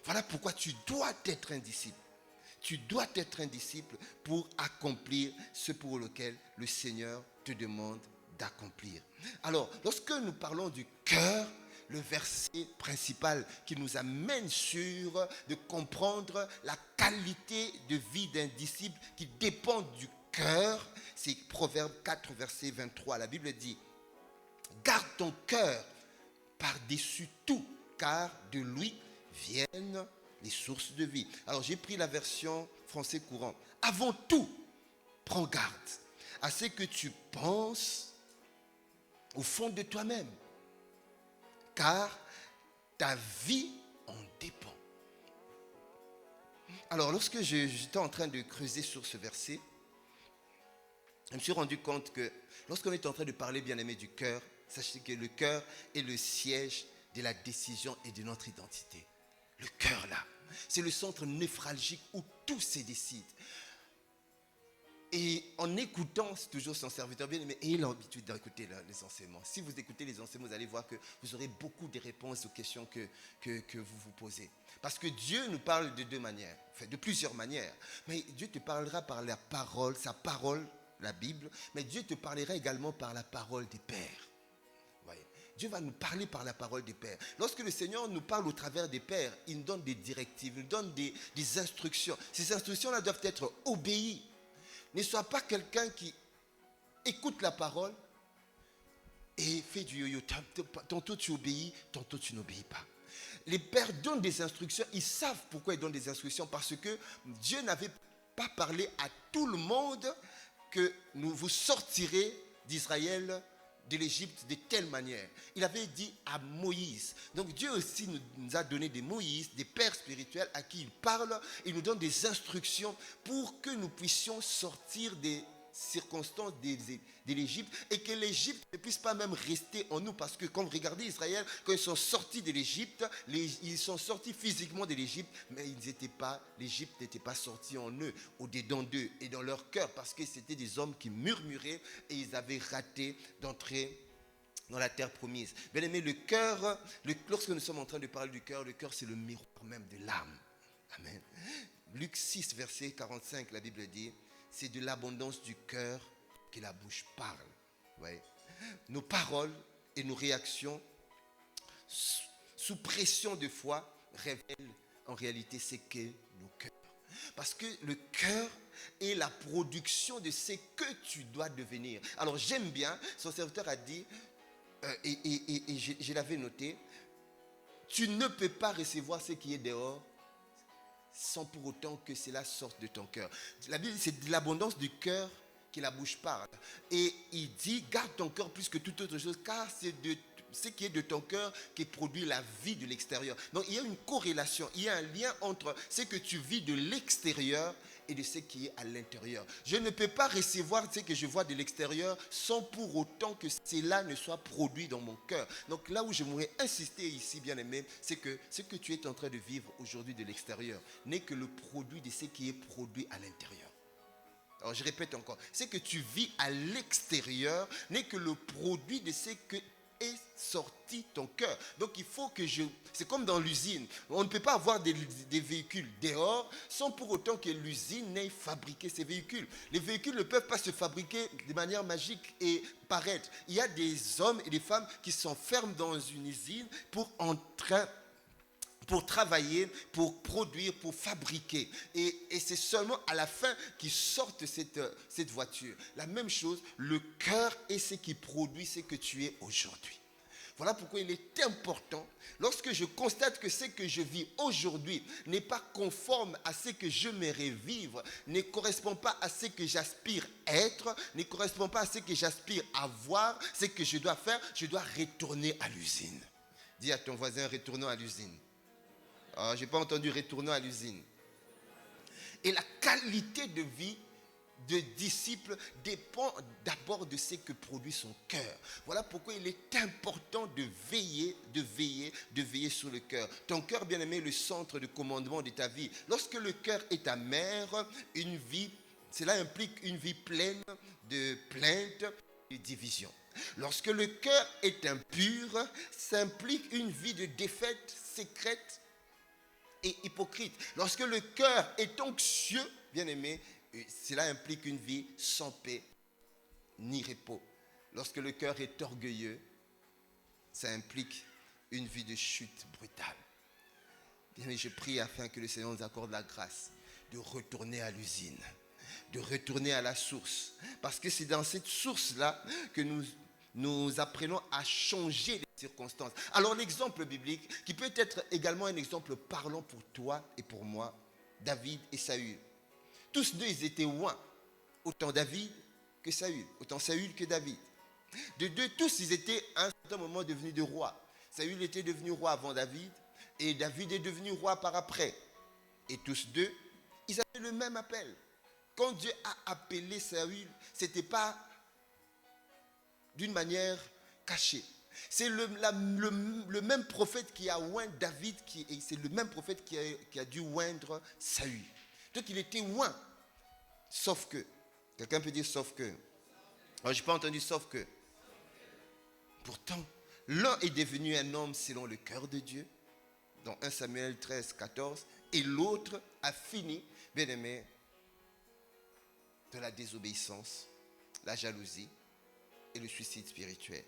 Voilà pourquoi tu dois être un disciple. Tu dois être un disciple pour accomplir ce pour lequel le Seigneur te demande d'accomplir. Alors, lorsque nous parlons du cœur, le verset principal qui nous amène sur de comprendre la qualité de vie d'un disciple qui dépend du cœur, c'est Proverbe 4, verset 23. La Bible dit, garde ton cœur par-dessus tout, car de lui viennent les sources de vie. Alors j'ai pris la version français courant. Avant tout, prends garde à ce que tu penses au fond de toi-même, car ta vie en dépend. Alors lorsque j'étais en train de creuser sur ce verset, je me suis rendu compte que lorsqu'on est en train de parler, bien aimé, du cœur, sachez que le cœur est le siège de la décision et de notre identité. Le cœur là, c'est le centre névralgique où tout se décide. Et en écoutant, c'est toujours son serviteur bien aimé, ayez l'habitude d'écouter les enseignements. Si vous écoutez les enseignements, vous allez voir que vous aurez beaucoup de réponses aux questions que vous vous posez. Parce que Dieu nous parle de 2 manières, enfin de plusieurs manières. Mais Dieu te parlera par la parole, sa parole, la Bible, mais Dieu te parlera également par la parole des pères. Voyez. Dieu va nous parler par la parole des pères. Lorsque le Seigneur nous parle au travers des pères, il nous donne des directives, il nous donne des instructions. Ces instructions-là doivent être obéies. Ne sois pas quelqu'un qui écoute la parole et fait du yo-yo. Tantôt tu obéis, tantôt tu n'obéis pas. Les pères donnent des instructions, ils savent pourquoi ils donnent des instructions, parce que Dieu n'avait pas parlé à tout le monde que vous sortirez d'Israël, de l'Égypte de telle manière. Il avait dit à Moïse. Donc Dieu aussi nous a donné des Moïse, des pères spirituels à qui il parle. Il nous donne des instructions pour que nous puissions sortir des circonstances de l'Égypte et que l'Égypte ne puisse pas même rester en nous, parce que quand vous regardez Israël, quand ils sont sortis de l'Égypte, ils sont sortis physiquement de l'Égypte, mais l'Égypte n'était pas sortie en eux, au-dedans d'eux et dans leur cœur, parce que c'était des hommes qui murmuraient et ils avaient raté d'entrer dans la terre promise. Bien aimé, le cœur, lorsque nous sommes en train de parler du cœur, le cœur c'est le miroir même de l'âme. Amen. Luc 6, verset 45, la Bible dit: c'est de l'abondance du cœur que la bouche parle. Ouais. Nos paroles et nos réactions sous pression de foi révèlent en réalité ce qu'est nos cœurs. Parce que le cœur est la production de ce que tu dois devenir. Alors j'aime bien, son serviteur a dit, et je l'avais noté, tu ne peux pas recevoir ce qui est dehors sans pour autant que cela sorte de ton cœur. La Bible, c'est de l'abondance du cœur que la bouche parle. Et il dit, garde ton cœur plus que toute autre chose, car c'est de ce qui est de ton cœur qui produit la vie de l'extérieur. Donc il y a une corrélation, il y a un lien entre ce que tu vis de l'extérieur et de ce qui est à l'intérieur. Je ne peux pas recevoir ce que je vois de l'extérieur sans pour autant que cela ne soit produit dans mon cœur. Donc là où je voudrais insister ici, bien aimé, c'est que ce que tu es en train de vivre aujourd'hui de l'extérieur n'est que le produit de ce qui est produit à l'intérieur. Alors je répète encore, ce que tu vis à l'extérieur n'est que le produit de ce que est sorti ton cœur. Donc il faut que c'est comme dans l'usine. On ne peut pas avoir des véhicules dehors sans pour autant que l'usine ait fabriqué ces véhicules. Les véhicules ne peuvent pas se fabriquer de manière magique et paraître. Il y a des hommes et des femmes qui s'enferment dans une usine pour travailler, pour produire, pour fabriquer. Et c'est seulement à la fin qu'ils sortent cette voiture. La même chose, le cœur est ce qui produit ce que tu es aujourd'hui. Voilà pourquoi il est important, lorsque je constate que ce que je vis aujourd'hui n'est pas conforme à ce que je j'aimerais vivre, ne correspond pas à ce que j'aspire être, ne correspond pas à ce que j'aspire avoir, ce que je dois faire, je dois retourner à l'usine. Dis à ton voisin, retournons à l'usine. Je n'ai pas entendu retournons à l'usine. Et la qualité de vie de disciple dépend d'abord de ce que produit son cœur. Voilà pourquoi il est important de veiller sur le cœur. Ton cœur, bien aimé, est le centre de commandement de ta vie. Lorsque le cœur est amer, cela implique une vie pleine de plaintes et de divisions. Lorsque le cœur est impur, ça implique une vie de défaite secrète et hypocrite. Lorsque le cœur est anxieux, bien aimé, cela implique une vie sans paix ni repos. Lorsque le cœur est orgueilleux, ça implique une vie de chute brutale. Bien aimé, je prie afin que le Seigneur nous accorde la grâce de retourner à l'usine, de retourner à la source. Parce que c'est dans cette source-là que nous apprenons à changer les circonstances. Alors l'exemple biblique, qui peut être également un exemple parlant pour toi et pour moi, David et Saül. Tous deux, ils étaient oints. Autant David que Saül. Autant Saül que David. De deux, tous, ils étaient à un certain moment devenus des rois. Saül était devenu roi avant David et David est devenu roi par après. Et tous deux, ils avaient le même appel. Quand Dieu a appelé Saül, ce n'était pas d'une manière cachée. C'est le même prophète qui a oint David, et c'est le même prophète qui a dû oindre Saül. Donc il était oint. Sauf que, quelqu'un peut dire sauf que. Alors je n'ai pas entendu sauf que. Pourtant, l'un est devenu un homme selon le cœur de Dieu, dans 1 Samuel 13, 14, et l'autre a fini, bien aimé, de la désobéissance, la jalousie et le suicide spirituel.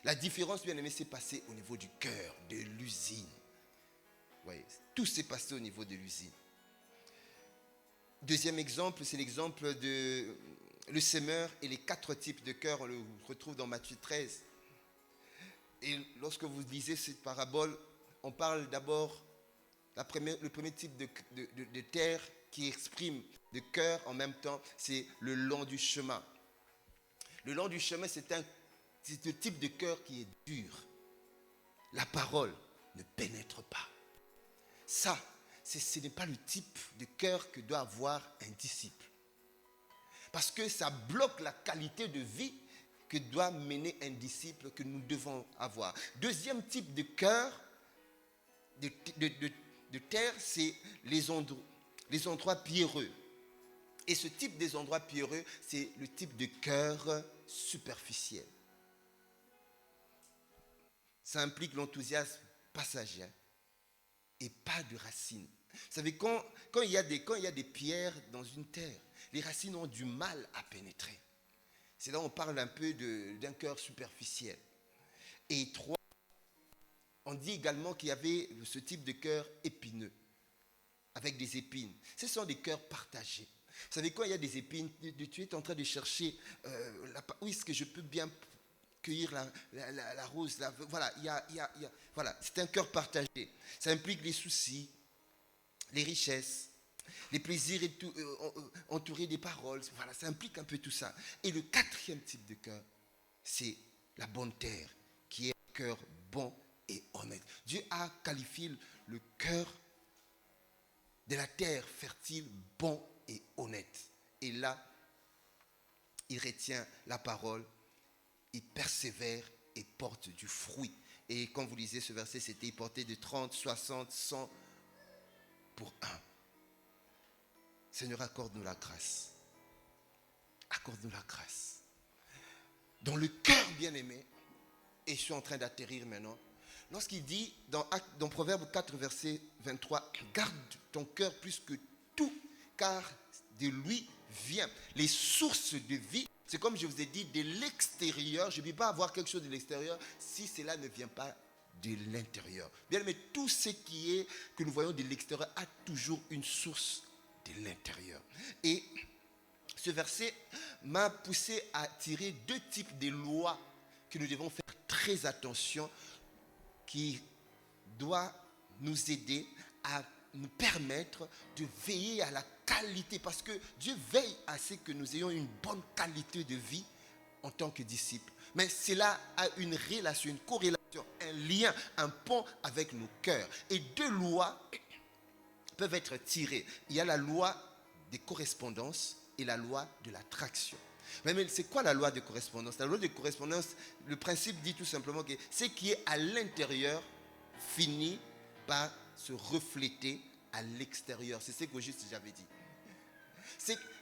La différence, bien aimé, s'est passée au niveau du cœur, de l'usine. Vous voyez, tout s'est passé au niveau de l'usine. Deuxième exemple, c'est l'exemple de le semeur et les 4 types de cœur. On le retrouve dans Matthieu 13. Et lorsque vous lisez cette parabole, on parle d'abord, le premier type de terre qui exprime le cœur en même temps, c'est le long du chemin. Le long du chemin, c'est le type de cœur qui est dur. La parole ne pénètre pas. Ça, ce n'est pas le type de cœur que doit avoir un disciple. Parce que ça bloque la qualité de vie que doit mener un disciple que nous devons avoir. Deuxième type de cœur, de terre, c'est les endroits pierreux. Et ce type des endroits pierreux, c'est le type de cœur superficiel. Ça implique l'enthousiasme passager et pas de racines. Vous savez, quand il y a des pierres dans une terre, les racines ont du mal à pénétrer. C'est là où on parle un peu d'un cœur superficiel. Et 3, on dit également qu'il y avait ce type de cœur épineux, avec des épines. Ce sont des cœurs partagés. Vous savez, quand il y a des épines, tu es en train de chercher où est-ce que je peux bien cueillir la rose. Voilà, voilà, c'est un cœur partagé. Ça implique les soucis, les richesses, les plaisirs entourés des paroles. Voilà, ça implique un peu tout ça. Et le 4e type de cœur, c'est la bonne terre, qui est un cœur bon et honnête. Dieu a qualifié le cœur de la terre fertile, bon et honnête. Et là, il retient la parole, il persévère et porte du fruit. Et quand vous lisez ce verset, c'était il portait de 30, 60, 100 pour 1. Seigneur, accorde-nous la grâce. Accorde-nous la grâce. Dans le cœur bien-aimé, et je suis en train d'atterrir maintenant, lorsqu'il dit dans Proverbe 4, verset 23, garde ton cœur plus que tout, car de lui vient les sources de vie. C'est comme je vous ai dit, de l'extérieur. Je ne peux pas avoir quelque chose de l'extérieur si cela ne vient pas de l'intérieur. Bien, mais tout ce qui est que nous voyons de l'extérieur a toujours une source de l'intérieur. Et ce verset m'a poussé à tirer 2 types de lois que nous devons faire très attention, qui doit nous aider à nous permettre de veiller à la qualité, parce que Dieu veille à ce que nous ayons une bonne qualité de vie en tant que disciples. Mais cela a une relation, une corrélation, un lien, un pont avec nos cœurs. Et 2 lois peuvent être tirées. Il y a la loi des correspondances et la loi de l'attraction. Mais c'est quoi la loi de correspondance? La loi de correspondance, le principe dit tout simplement que ce qui est à l'intérieur finit par se refléter à l'extérieur. C'est ce que juste j'avais dit.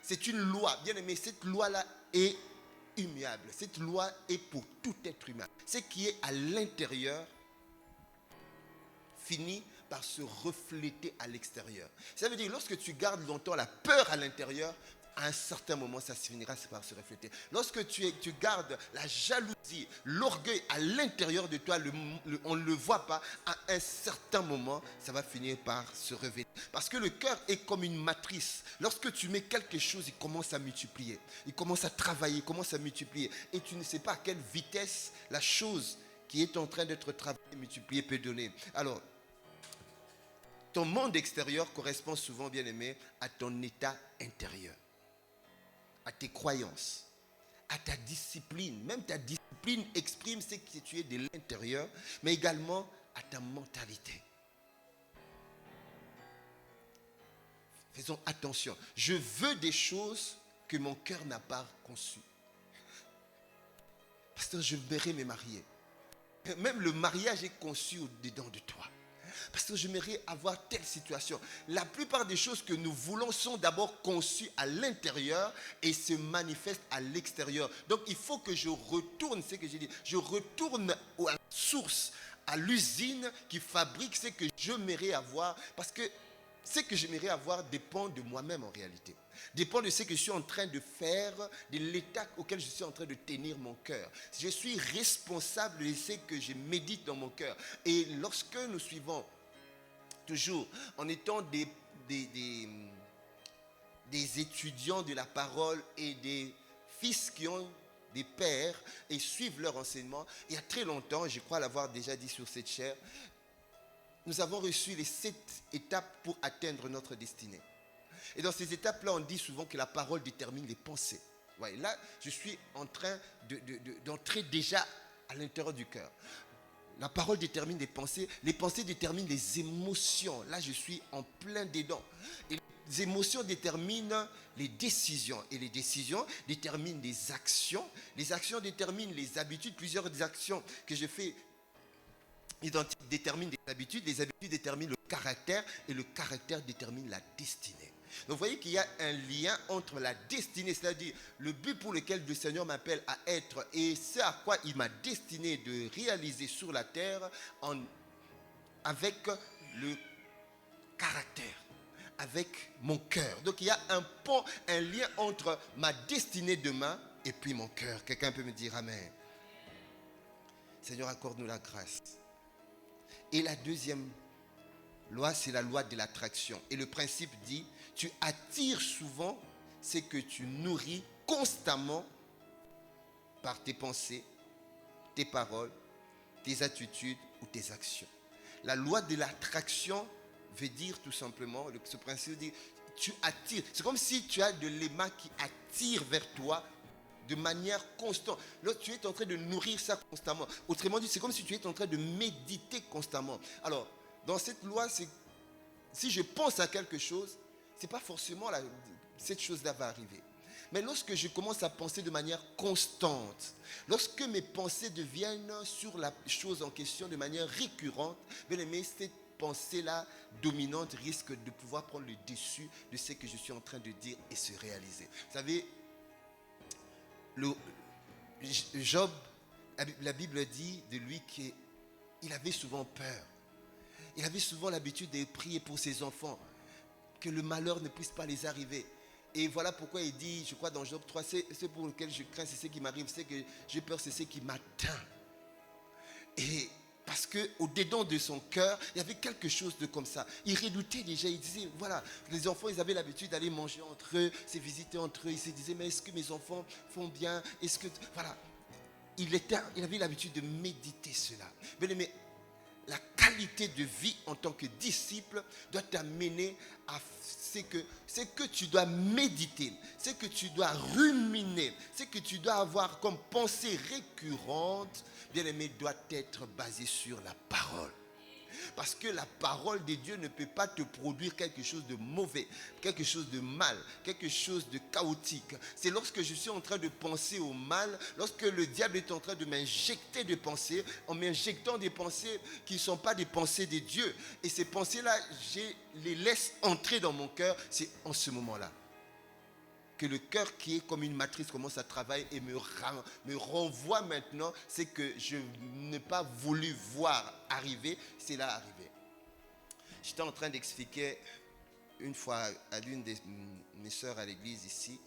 C'est une loi, bien aimé, cette loi-là est immuable. Cette loi est pour tout être humain. Ce qui est à l'intérieur finit par se refléter à l'extérieur. Ça veut dire, lorsque tu gardes longtemps la peur à l'intérieur, à un certain moment, ça finira par se refléter. Lorsque tu gardes la jalousie, l'orgueil à l'intérieur de toi, on ne le voit pas, à un certain moment, ça va finir par se révéler. Parce que le cœur est comme une matrice. Lorsque tu mets quelque chose, il commence à multiplier. Il commence à travailler, il commence à multiplier. Et tu ne sais pas à quelle vitesse la chose qui est en train d'être travaillée, multipliée, peut donner. Alors, ton monde extérieur correspond souvent, bien aimé, à ton état intérieur, à tes croyances, à ta discipline. Même ta discipline exprime ce que tu es de l'intérieur, mais également à ta mentalité. Faisons attention. Je veux des choses que mon cœur n'a pas conçues. Pasteur, je verrai me marier. Même le mariage est conçu au-dedans de toi. Parce que j'aimerais avoir telle situation. La plupart des choses que nous voulons sont d'abord conçues à l'intérieur et se manifestent à l'extérieur. Donc il faut que je retourne, ce que j'ai dit, je retourne à la source, à l'usine qui fabrique ce que j'aimerais avoir. Parce que ce que j'aimerais avoir dépend de moi-même en réalité. Dépend de ce que je suis en train de faire, de l'état auquel je suis en train de tenir mon cœur. Je suis responsable de ce que je médite dans mon cœur. Et lorsque nous suivons toujours en étant des étudiants de la parole et des fils qui ont des pères et suivent leur enseignement, il y a très longtemps, je crois l'avoir déjà dit sur cette chaire, nous avons reçu les 7 étapes pour atteindre notre destinée. Et dans ces étapes-là, on dit souvent que la parole détermine les pensées. Ouais, là, je suis en train d'entrer déjà à l'intérieur du cœur. La parole détermine les pensées déterminent les émotions. Là, je suis en plein dedans. Et les émotions déterminent les décisions. Et les décisions déterminent les actions. Les actions déterminent les habitudes. Plusieurs actions que je fais déterminent les habitudes déterminent le caractère. Et le caractère détermine la destinée. Donc vous voyez qu'il y a un lien entre la destinée, c'est-à-dire le but pour lequel le Seigneur m'appelle à être et ce à quoi il m'a destiné de réaliser sur la terre avec le caractère, avec mon cœur. Donc il y a un lien entre ma destinée demain et puis mon cœur. Quelqu'un peut me dire Amen. Seigneur, accorde-nous la grâce. Et la deuxième loi, c'est la loi de l'attraction. Et le principe dit, tu attires souvent ce que tu nourris constamment par tes pensées, tes paroles, tes attitudes ou tes actions. La loi de l'attraction veut dire tout simplement, ce principe dit, tu attires. C'est comme si tu as de l'aimant qui attire vers toi de manière constante. Là, tu es en train de nourrir ça constamment. Autrement dit, c'est comme si tu es en train de méditer constamment. Alors, dans cette loi, c'est si je pense à quelque chose, ce n'est pas forcément cette chose-là va arriver. Mais lorsque je commence à penser de manière constante, lorsque mes pensées deviennent sur la chose en question de manière récurrente, bien aimé, cette pensée-là dominante risque de pouvoir prendre le dessus de ce que je suis en train de dire et se réaliser. Vous savez, Job, la Bible dit de lui qu'il avait souvent peur. Il avait souvent l'habitude de prier pour ses enfants, que le malheur ne puisse pas les arriver. Et voilà pourquoi il dit, je crois dans Job 3, c'est pour lequel je crains, c'est ce qui m'arrive, c'est que j'ai peur, c'est ce qui m'atteint. Et parce qu'au-dedans de son cœur, il y avait quelque chose de comme ça. Il redoutait déjà, il disait, voilà, les enfants, ils avaient l'habitude d'aller manger entre eux, se visiter entre eux. Il se disait, mais est-ce que mes enfants font bien? Est-ce que, voilà. Il avait l'habitude de méditer cela. Mais la qualité de vie en tant que disciple doit t'amener à ce que tu dois méditer, ce que tu dois ruminer, ce que tu dois avoir comme pensée récurrente, bien aimé, doit être basé sur la parole. Parce que la parole de Dieu ne peut pas te produire quelque chose de mauvais, quelque chose de mal, quelque chose de chaotique. C'est lorsque je suis en train de penser au mal, lorsque le diable est en train de m'injecter des pensées, en m'injectant des pensées qui ne sont pas des pensées de Dieu. Et ces pensées-là, je les laisse entrer dans mon cœur. C'est en ce moment-là que le cœur qui est comme une matrice commence à travailler et me renvoie maintenant ce que je n'ai pas voulu voir arriver, c'est là arrivé. J'étais en train d'expliquer une fois à l'une de mes sœurs à l'église ici,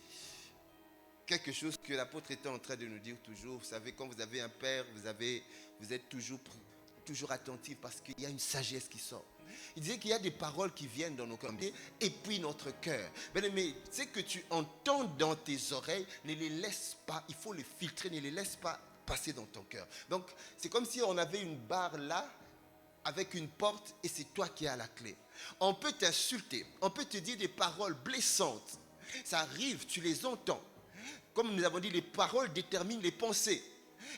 quelque chose que l'apôtre était en train de nous dire toujours. Vous savez, quand vous avez un père, vous êtes toujours attentif parce qu'il y a une sagesse qui sort. Il disait qu'il y a des paroles qui viennent dans nos cœurs et puis notre cœur. Mais ce que tu entends dans tes oreilles, ne les laisse pas, il faut les filtrer, ne les laisse pas passer dans ton cœur. Donc c'est comme si on avait une barre là avec une porte et c'est toi qui as la clé. On peut t'insulter, on peut te dire des paroles blessantes. Ça arrive, tu les entends. Comme nous avons dit, les paroles déterminent les pensées.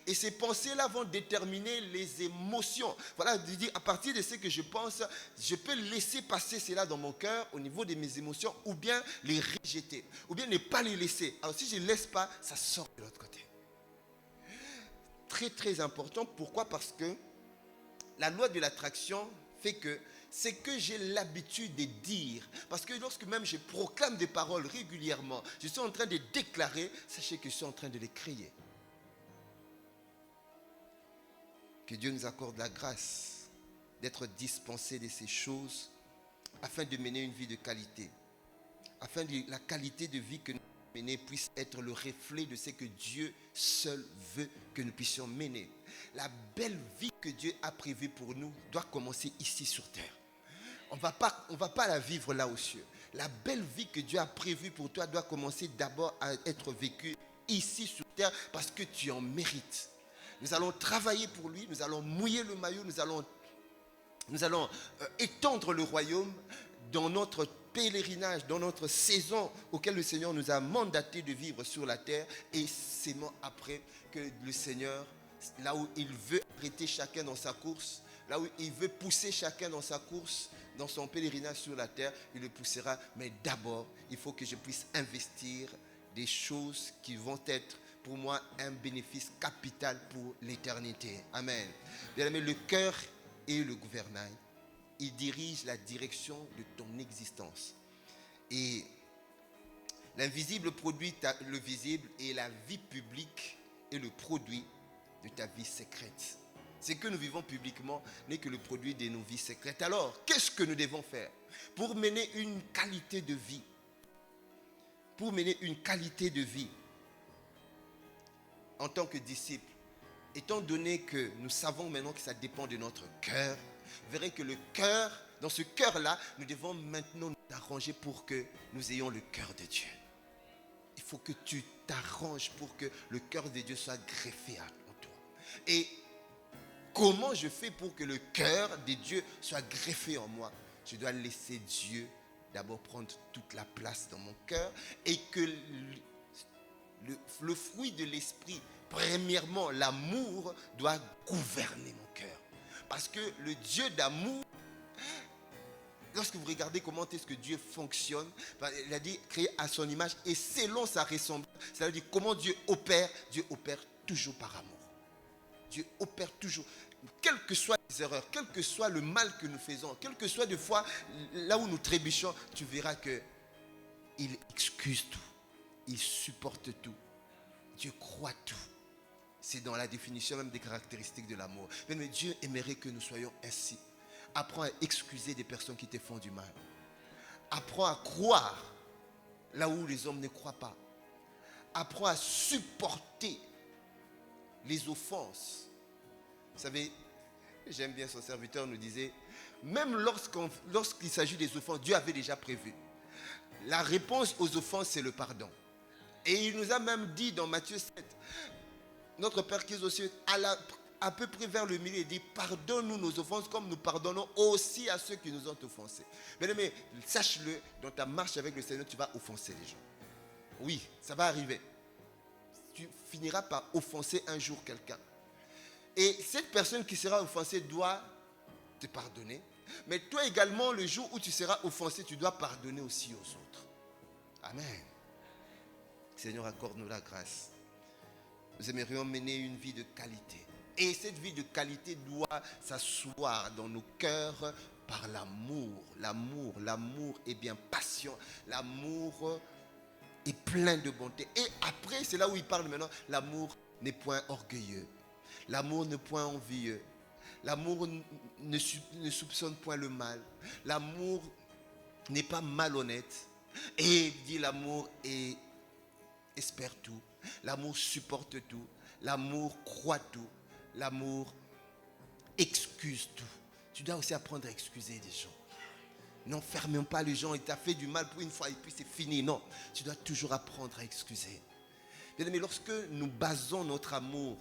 Et ces pensées-là vont déterminer les émotions. Voilà, à partir de ce que je pense, je peux laisser passer cela dans mon cœur au niveau de mes émotions ou bien les rejeter, ou bien ne pas les laisser. Alors si je ne laisse pas, ça sort de l'autre côté. Très très important. Pourquoi? Parce que la loi de l'attraction fait que c'est que j'ai l'habitude de dire. Parce que lorsque même je proclame des paroles régulièrement, je suis en train de déclarer, sachez que je suis en train de les créer. Que Dieu nous accorde la grâce d'être dispensés de ces choses afin de mener une vie de qualité, afin que la qualité de vie que nous menons puisse être le reflet de ce que Dieu seul veut que nous puissions mener. La belle vie que Dieu a prévue pour nous doit commencer ici sur terre. On va pas la vivre là aux cieux. La belle vie que Dieu a prévue pour toi doit commencer d'abord à être vécue ici sur terre parce que tu en mérites. Nous allons travailler pour lui, nous allons mouiller le maillot, nous allons étendre le royaume dans notre pèlerinage, dans notre saison auquel le Seigneur nous a mandaté de vivre sur la terre. Et c'est après que le Seigneur, là où il veut arrêter chacun dans sa course, là où il veut pousser chacun dans sa course, dans son pèlerinage sur la terre, il le poussera. Mais d'abord, il faut que je puisse investir des choses qui vont être pour moi un bénéfice capital pour l'éternité. Amen. Bien aimé, le cœur et le gouvernail, il dirige la direction de ton existence. Et l'invisible produit le visible, et la vie publique est le produit de ta vie secrète. Ce que nous vivons publiquement n'est que le produit de nos vies secrètes. Alors, qu'est-ce que nous devons faire pour mener une qualité de vie? Pour mener une qualité de vie en tant que disciples, étant donné que nous savons maintenant que ça dépend de notre cœur, vous verrez que le cœur, dans ce cœur-là, nous devons maintenant nous arranger pour que nous ayons le cœur de Dieu. Il faut que tu t'arranges pour que le cœur de Dieu soit greffé en toi. Et comment je fais pour que le cœur de Dieu soit greffé en moi? Je dois laisser Dieu d'abord prendre toute la place dans mon cœur et que le fruit de l'esprit, premièrement l'amour, doit gouverner mon cœur. Parce que le Dieu d'amour, lorsque vous regardez comment est-ce que Dieu fonctionne, il a dit créé à son image et selon sa ressemblance. Ça veut dire comment Dieu opère toujours par amour. Dieu opère toujours. Quelles que soient les erreurs, quel que soit le mal que nous faisons, quelles que soient des fois là où nous trébuchons, tu verras qu'il excuse tout. Il supporte tout. Dieu croit tout. C'est dans la définition même des caractéristiques de l'amour. Mais Dieu aimerait que nous soyons ainsi. Apprends à excuser des personnes qui te font du mal. Apprends à croire là où les hommes ne croient pas. Apprends à supporter les offenses. Vous savez, j'aime bien son serviteur nous disait, même lorsqu'il s'agit des offenses, Dieu avait déjà prévu. La réponse aux offenses, c'est le pardon. Et il nous a même dit dans Matthieu 7, notre Père qui est aux cieux, à peu près vers le milieu, il dit, pardonne-nous nos offenses comme nous pardonnons aussi à ceux qui nous ont offensés. Mais sache-le, dans ta marche avec le Seigneur, tu vas offenser les gens. Oui, ça va arriver. Tu finiras par offenser un jour quelqu'un. Et cette personne qui sera offensée doit te pardonner. Mais toi également, le jour où tu seras offensé, tu dois pardonner aussi aux autres. Amen. Seigneur, accorde-nous la grâce. Nous aimerions mener une vie de qualité. Et cette vie de qualité doit s'asseoir dans nos cœurs par l'amour. L'amour est bien patient. L'amour est plein de bonté. Et après, c'est là où il parle maintenant. L'amour n'est point orgueilleux. L'amour n'est point envieux. L'amour ne soupçonne point le mal. L'amour n'est pas malhonnête. Et il dit l'amour espère tout. L'amour supporte tout. L'amour croit tout. L'amour excuse tout. Tu dois aussi apprendre à excuser les gens. N'enfermons pas les gens. Il t'a fait du mal pour une fois et puis c'est fini. Non, tu dois toujours apprendre à excuser. Bien aimé, lorsque nous basons notre amour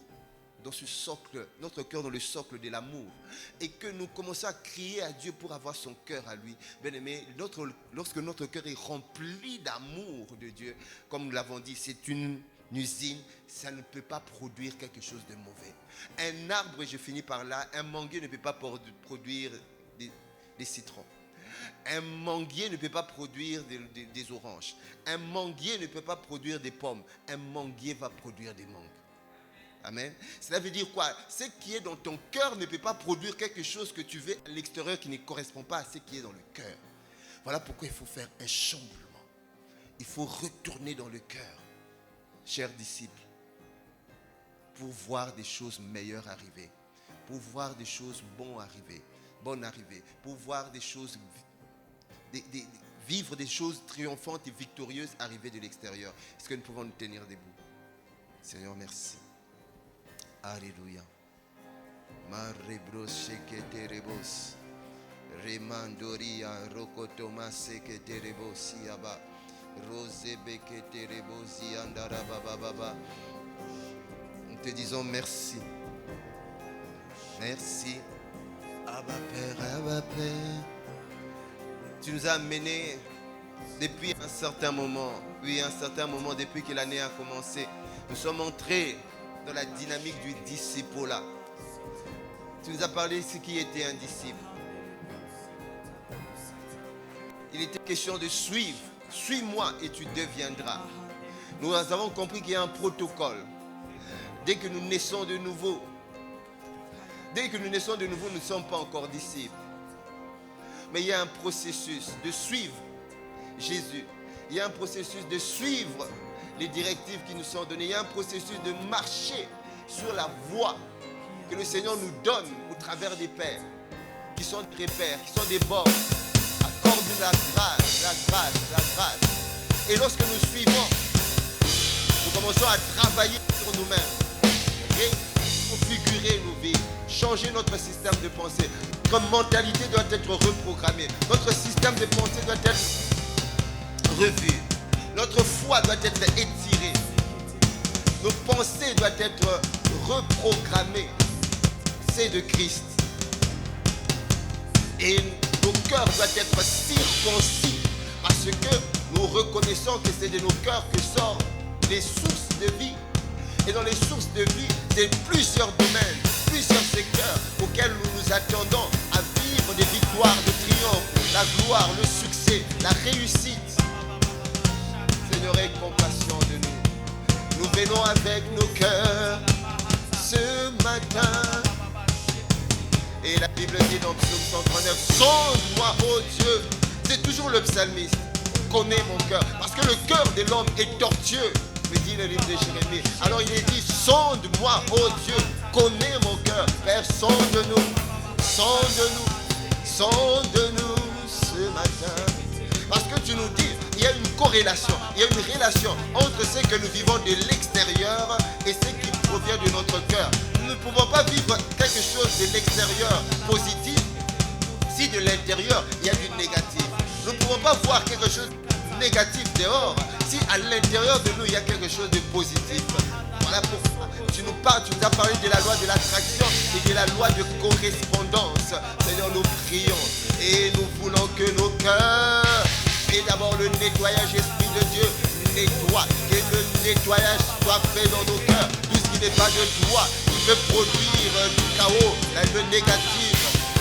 dans ce socle, notre cœur dans le socle de l'amour, et que nous commençons à crier à Dieu pour avoir son cœur à lui, bien aimé, lorsque notre cœur est rempli d'amour de Dieu, comme nous l'avons dit, c'est une usine, ça ne peut pas produire quelque chose de mauvais. Un arbre, et je finis par là, un manguier ne peut pas produire des citrons. Un manguier ne peut pas produire des oranges. Un manguier ne peut pas produire des pommes. Un manguier va produire des mangues. Amen. Cela veut dire quoi? Ce qui est dans ton cœur ne peut pas produire quelque chose que tu veux à l'extérieur qui ne correspond pas à ce qui est dans le cœur. Voilà pourquoi il faut faire un chamboulement. Il faut retourner dans le cœur, chers disciples, pour voir des choses meilleures arriver, pour voir des choses bonnes arriver, pour voir des choses vivre des choses triomphantes et victorieuses arriver de l'extérieur. Est-ce que nous pouvons nous tenir debout? Seigneur, merci. Alléluia. Marebros sheketerebos. Remandoria rokotoma seketerebos yaba. Rosebeketerebos yandarabababa. Nous te disons merci. Merci. Abba Père, Abba Père. Tu nous as amenés depuis un certain moment. Oui, un certain moment depuis que l'année a commencé. Nous sommes entrés dans la dynamique du disciple-là. Tu nous as parlé de ce qui était un disciple. Il était question de suivre. Suis-moi et tu deviendras. Nous avons compris qu'il y a un protocole. Dès que nous naissons de nouveau, nous ne sommes pas encore disciples. Mais il y a un processus de suivre Jésus. Il y a un processus de suivre les directives qui nous sont données. Il y a un processus de marcher sur la voie que le Seigneur nous donne au travers des pères, qui sont des pères, qui sont des bords. Accorde la grâce, la grâce, la grâce. Et lorsque nous suivons, nous commençons à travailler sur nous-mêmes, reconfigurer nos vies, changer notre système de pensée. Notre mentalité doit être reprogrammée. Notre système de pensée doit être revu. Notre foi doit être étirée. Nos pensées doivent être reprogrammées. C'est de Christ. Et nos cœurs doivent être circoncis. Parce que nous reconnaissons que c'est de nos cœurs que sortent les sources de vie. Et dans les sources de vie, c'est plusieurs domaines, plusieurs secteurs auxquels nous nous attendons à vivre des victoires, de triomphe, la gloire, le succès, la réussite. Seigneur, aie compassion de nous. Nous venons avec nos cœurs ce matin. Et la Bible dit dans Psaume 139, sonde-moi, ô Dieu. C'est toujours le psalmiste. Connais mon cœur. Parce que le cœur de l'homme est tortueux, me dit le livre de Jérémie. Alors il est dit, sonde-moi, ô Dieu. Connais mon cœur. Père, sonde-nous. Sonde-nous. Sonde-nous ce matin. Parce que tu nous dis, il y a une corrélation, il y a une relation entre ce que nous vivons de l'extérieur et ce qui provient de notre cœur. Nous ne pouvons pas vivre quelque chose de l'extérieur positif si de l'intérieur il y a du négatif. Nous ne pouvons pas voir quelque chose de négatif dehors si à l'intérieur de nous il y a quelque chose de positif. Voilà pourquoi tu nous as parlé de la loi de l'attraction et de la loi de correspondance. Seigneur, nous prions et nous voulons que nos cœurs et d'abord le nettoyage, Esprit de Dieu, nettoie. Que le nettoyage soit fait dans nos cœurs. Tout ce qui n'est pas de toi, qui peut produire du chaos, le négatif,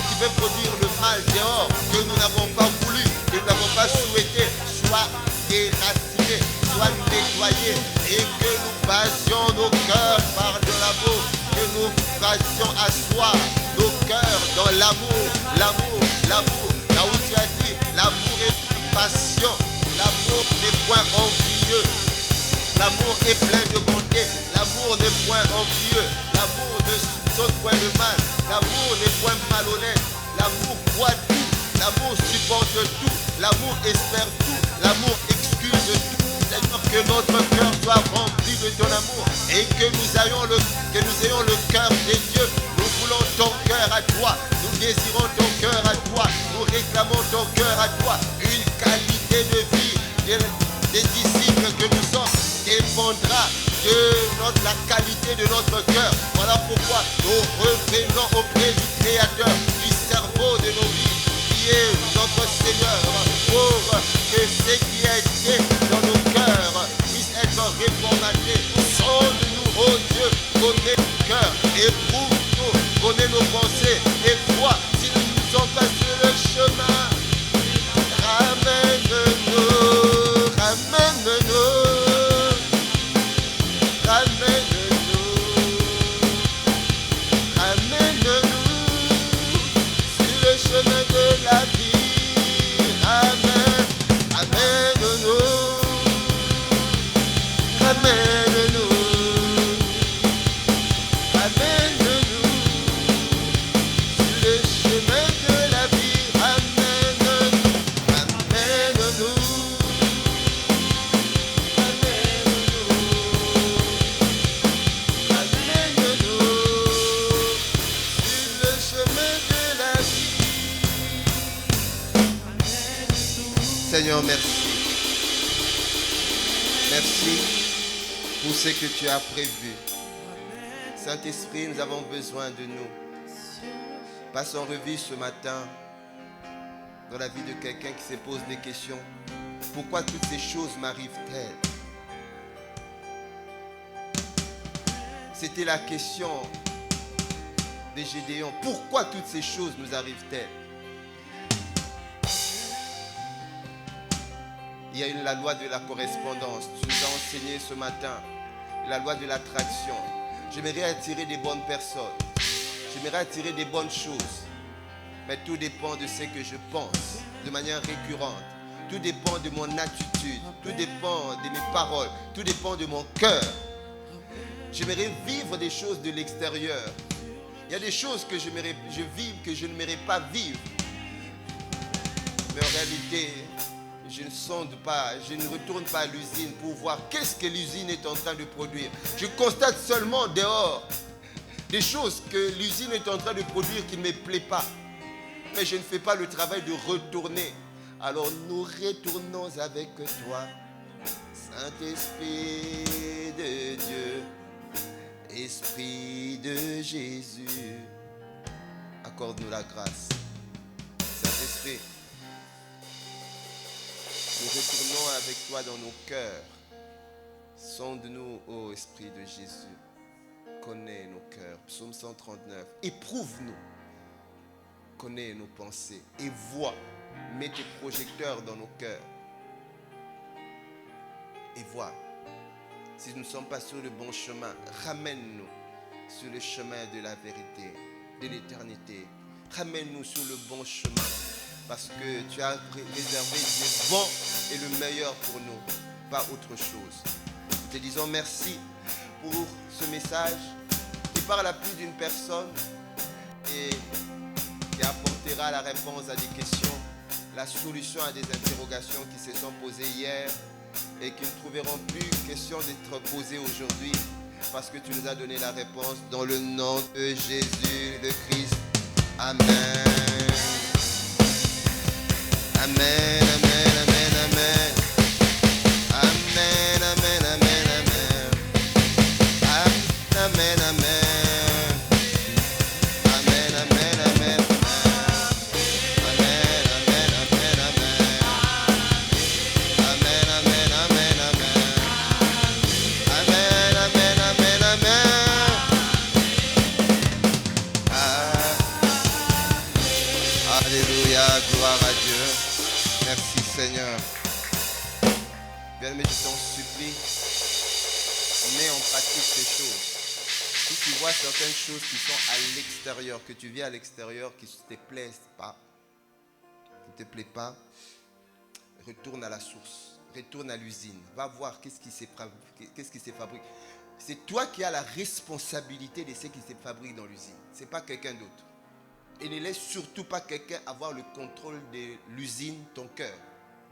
qui peut produire le mal dehors, que nous n'avons pas voulu, que nous n'avons pas souhaité, soit déraciné, soit nettoyé, et que nous basions nos cœurs par de l'amour, que nous fassions asseoir nos cœurs dans l'amour, l'amour, l'amour. Là où tu as dit, l'amour est passion, l'amour n'est point envieux, l'amour est plein de bonté, l'amour n'est point envieux, l'amour ne soupçonne point le mal, l'amour n'est point malhonnête, l'amour croit tout, l'amour supporte tout, l'amour espère tout, l'amour excuse tout. Seigneur, que notre cœur soit rempli de ton amour et que nous ayons le cœur des dieux. Nous voulons ton cœur à toi, nous désirons ton cœur à toi, nous réclamons ton cœur à toi. Une qualité de vie des disciples que nous sommes dépendra de la qualité de notre cœur. Voilà pourquoi nous revenons auprès du Créateur, du cerveau de nos vies, qui est notre Seigneur, pour que ce qui a été dans nos cœurs puisse être reformaté. Sonde-nous, oh Dieu, connais nos cœurs, éprouve-nous, connais nos pensées, et vois si nous ne sommes pas sur le chemin. Ramène-nous, ramène-nous, ramène-nous, ramène-nous. Seigneur, merci. Merci pour ce que tu as prévu. Saint-Esprit, nous avons besoin de nous. Passe en revue ce matin dans la vie de quelqu'un qui se pose des questions. Pourquoi toutes ces choses m'arrivent-elles? C'était la question de Gédéon. Pourquoi toutes ces choses nous arrivent-elles? Il y a la loi de la correspondance. Tu nous as enseigné ce matin. La loi de l'attraction. J'aimerais attirer des bonnes personnes. J'aimerais attirer des bonnes choses. Mais tout dépend de ce que je pense de manière récurrente. Tout dépend de mon attitude. Tout dépend de mes paroles. Tout dépend de mon cœur. J'aimerais vivre des choses de l'extérieur. Il y a des choses que je vis que je n'aimerais pas vivre. Mais en réalité, je ne sonde pas, je ne retourne pas à l'usine pour voir qu'est-ce que l'usine est en train de produire. Je constate seulement dehors des choses que l'usine est en train de produire qui ne me plaît pas. Mais je ne fais pas le travail de retourner. Alors nous retournons avec toi, Saint-Esprit de Dieu, Esprit de Jésus. Accorde-nous la grâce. Saint-Esprit, nous retournons avec toi dans nos cœurs. Sonde-nous, ô Esprit de Jésus. Connais nos cœurs. Psaume 139. Éprouve-nous. Connais nos pensées. Et vois. Mets tes projecteurs dans nos cœurs. Et vois. Si nous ne sommes pas sur le bon chemin, ramène-nous sur le chemin de la vérité, de l'éternité. Ramène-nous sur le bon chemin. Parce que tu as réservé le bon et le meilleur pour nous, pas autre chose. Nous te disons merci pour ce message qui parle à plus d'une personne et qui apportera la réponse à des questions, la solution à des interrogations qui se sont posées hier et qui ne trouveront plus question d'être posées aujourd'hui parce que tu nous as donné la réponse dans le nom de Jésus le Christ. Amen. Amen, amen, amen, amen. Amen, amen, amen, amen. Amen, amen. Amen, amen, amen. Amen, amen, amen, amen. Amen, amen, amen, amen. Amen, amen, amen, amen. Alléluia, gloire à Dieu. Merci Seigneur. Bien-aimé, je t'en supplie, mets en pratique ces choses. Si tu vois certaines choses qui sont à l'extérieur, que tu vis à l'extérieur, qui ne te plaisent pas, qui ne te plaît pas, retourne à la source, retourne à l'usine, va voir qu'est-ce qui s'est fabriqué. C'est toi qui as la responsabilité de ce qui se fabrique dans l'usine. Ce n'est pas quelqu'un d'autre. Et ne laisse surtout pas quelqu'un avoir le contrôle de l'usine, ton cœur.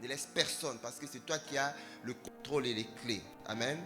Ne laisse personne parce que c'est toi qui as le contrôle et les clés. Amen.